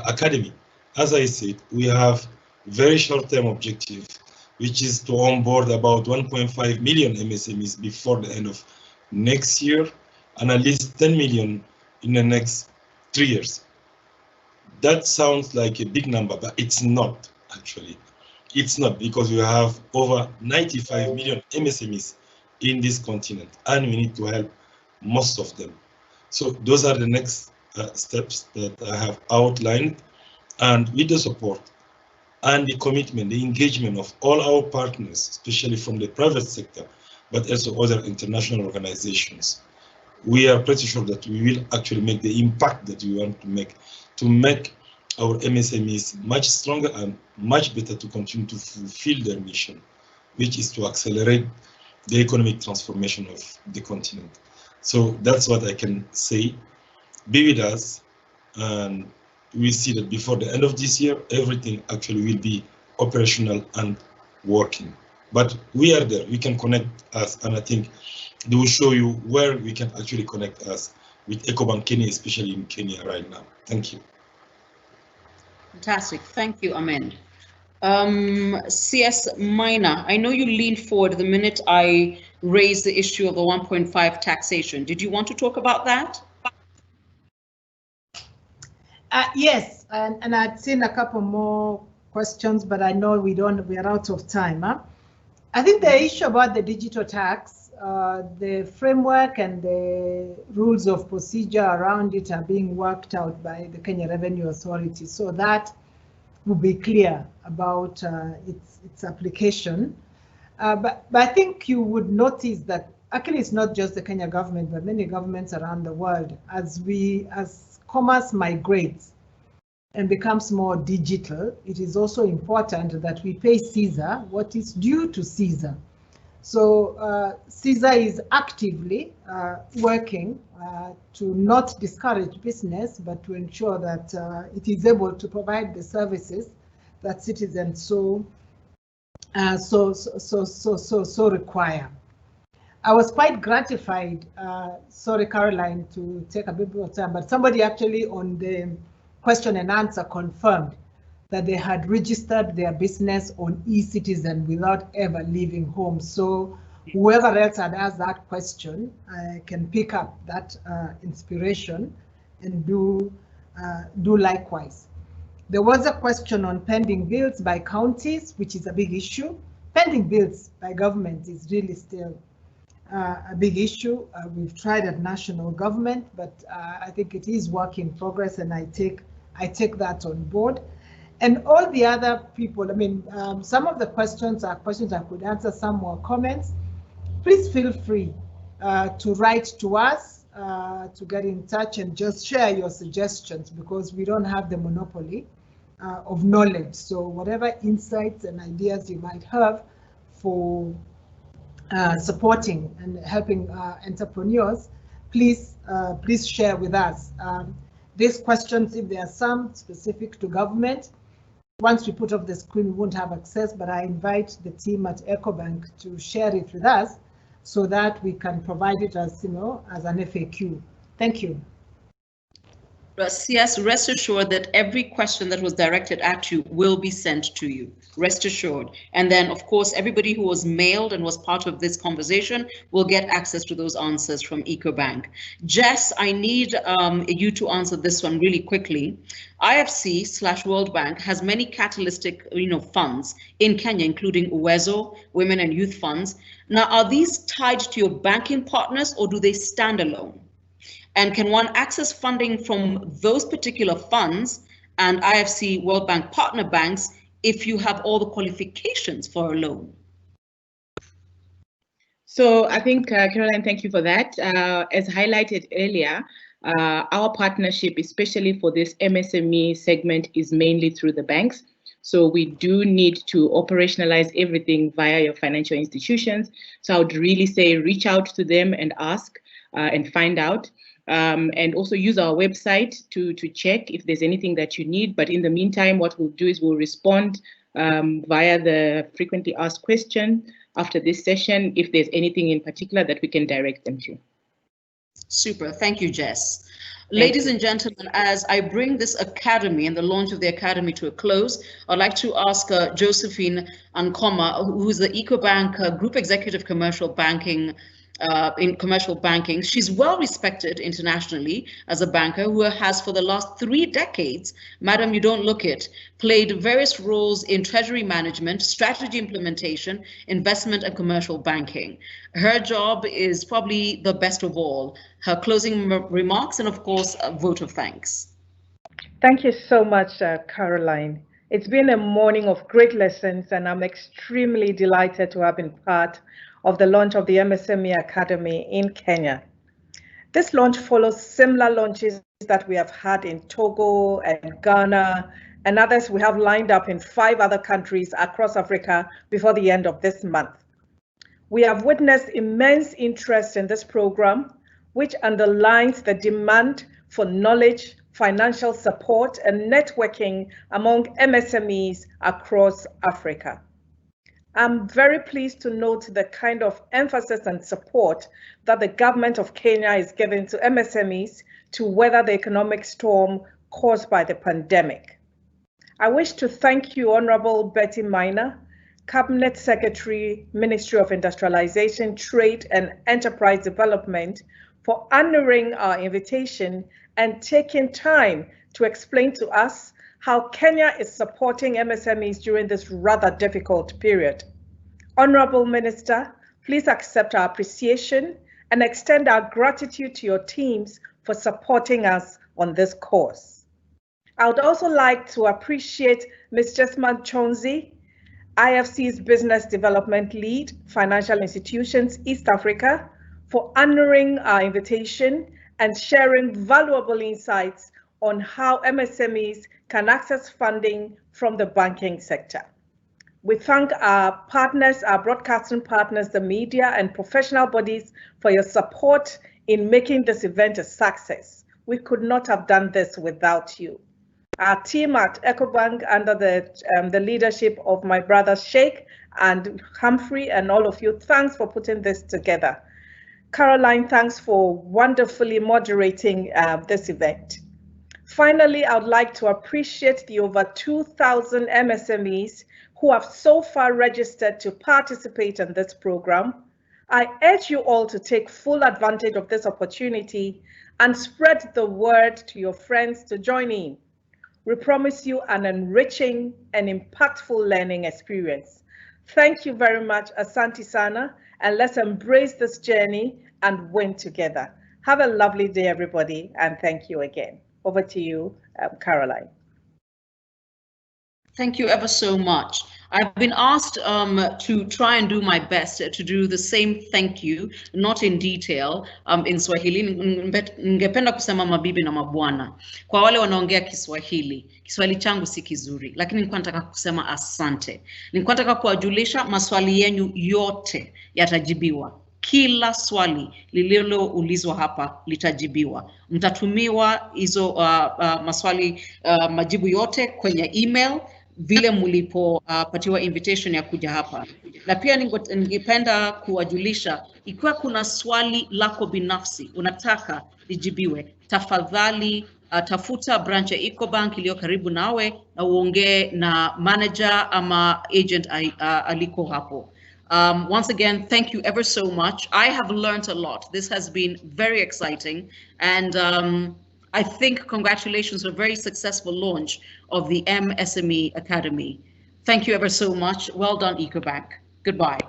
Academy. As I said, we have very short-term objective, which is to onboard about 1.5 million MSMEs before the end of next year, and at least 10 million in the next 3 years. That sounds like a big number, but it's not actually. It's not, because we have over 95 million MSMEs in this continent, and we need to help most of them. So those are the next steps that I have outlined, and with the support and the commitment, the engagement of all our partners, especially from the private sector, but also other international organizations, we are pretty sure that we will actually make the impact that we want to make our MSMEs much stronger and much better to continue to fulfill their mission, which is to accelerate the economic transformation of the continent. So that's what I can say. Be with us, and we see that before the end of this year, everything actually will be operational and working. But we are there, we can connect us, and I think they will show you where we can actually connect us with EcoBank Kenya, especially in Kenya right now. Thank you. Fantastic, thank you, Amen. CS Minor, I know you leaned forward the minute I raised the issue of the 1.5 taxation. Did you want to talk about that? Yes, and I'd seen a couple more questions, but I know we are out of time. Huh? I think the issue about the digital tax, the framework and the rules of procedure around it are being worked out by the Kenya Revenue Authority, so that will be clear about its application. But I think you would notice that actually it's not just the Kenya government, but many governments around the world, as commerce migrates and becomes more digital, it is also important that we pay Caesar what is due to Caesar. So Caesar is actively working to not discourage business, but to ensure that it is able to provide the services that citizens so require. I was quite gratified, sorry Caroline to take a bit more time, but somebody actually on the question and answer confirmed that they had registered their business on eCitizen without ever leaving home. So whoever else had asked that question can pick up that inspiration and do likewise. There was a question on pending bills by counties, which is a big issue. Pending bills by government is really still a big issue. We've tried at national government, but I think it is work in progress, and I take that on board. And all the other people, I mean, some of the questions are questions I could answer, some more comments. Please feel free to write to us, to get in touch and just share your suggestions, because we don't have the monopoly of knowledge. So whatever insights and ideas you might have for supporting and helping entrepreneurs, please share with us. These questions, if there are some specific to government, once we put off the screen, we won't have access, but I invite the team at EcoBank to share it with us so that we can provide it as, as an FAQ. Thank you. Yes, rest assured that every question that was directed at you will be sent to you. Rest assured. And then, of course, everybody who was mailed and was part of this conversation will get access to those answers from EcoBank. Jess, I need you to answer this one really quickly. IFC/World Bank has many catalytic, funds in Kenya, including Uwezo, Women and Youth Funds. Now, are these tied to your banking partners, or do they stand alone? And can one access funding from those particular funds and IFC World Bank partner banks if you have all the qualifications for a loan? So I think, Caroline, thank you for that. As highlighted earlier, our partnership, especially for this MSME segment, is mainly through the banks. So we do need to operationalize everything via your financial institutions. So I would really say reach out to them and ask and find out. And also use our website to check if there's anything that you need. But in the meantime, what we'll do is we'll respond via the frequently asked question after this session, if there's anything in particular that we can direct them to. Super, thank you, Jess. Ladies and gentlemen, as I bring this academy and the launch of the academy to a close, I'd like to ask Josephine Ankoma, who is the EcoBank Group Executive Commercial Banking in commercial banking. She's well respected internationally as a banker who has for the last 3 decades, madam, you don't look it, played various roles in treasury management, strategy implementation, investment and commercial banking. Her job is probably the best of all. Her closing remarks and of course, a vote of thanks. Thank you so much, Caroline. It's been a morning of great lessons, and I'm extremely delighted to have been part of the launch of the MSME Academy in Kenya. This launch follows similar launches that we have had in Togo and Ghana and others we have lined up in 5 other countries across Africa before the end of this month. We have witnessed immense interest in this program, which underlines the demand for knowledge, financial support, and networking among MSMEs across Africa. I'm very pleased to note the kind of emphasis and support that the government of Kenya is giving to MSMEs to weather the economic storm caused by the pandemic. I wish to thank you, Honorable Betty Minor, Cabinet Secretary, Ministry of Industrialization, Trade and Enterprise Development, for honoring our invitation and taking time to explain to us how Kenya is supporting MSMEs during this rather difficult period. Honorable Minister, please accept our appreciation and extend our gratitude to your teams for supporting us on this course. I would also like to appreciate Ms. Jesma Chonzi, IFC's Business Development Lead, Financial Institutions, East Africa, for honoring our invitation and sharing valuable insights on how MSMEs can access funding from the banking sector. We thank our partners, our broadcasting partners, the media and professional bodies for your support in making this event a success. We could not have done this without you. Our team at EcoBank, under the leadership of my brother Sheikh and Humphrey and all of you, thanks for putting this together. Caroline, thanks for wonderfully moderating this event. Finally, I would like to appreciate the over 2,000 MSMEs who have so far registered to participate in this program. I urge you all to take full advantage of this opportunity and spread the word to your friends to join in. We promise you an enriching and impactful learning experience. Thank you very much, Asante Sana, and let's embrace this journey and win together. Have a lovely day, everybody, and thank you again. Over to you, Caroline. Thank you ever so much. I've been asked to try and do my best to do the same thank you, not in detail, in Swahili. Ningependa kusema mabibi na mabwana. Kwa wale wanaongea Kiswahili, Kiswahili changu si kizuri, lakini nilikuwa nataka kusema asante. Nilikuwa nataka kuwajulisha maswali yenu yote yatajibiwa. Kila swali lililoulizwa hapa litajibiwa. Mtatumiwa hizo maswali majibu yote kwenye email vile mlipopatiwa invitation ya kuja hapa. Na pia ningependa kuwajulisha, ikiwa kuna swali lako binafsi unataka lijibiwe, tafadhali tafuta branch ya EcoBank iliyo karibu nawe na uongee na manager ama agent aliko hapo. Once again, thank you ever so much. I have learned a lot. This has been very exciting, and I think congratulations on a very successful launch of the MSME Academy. Thank you ever so much. Well done, EcoBank. Goodbye.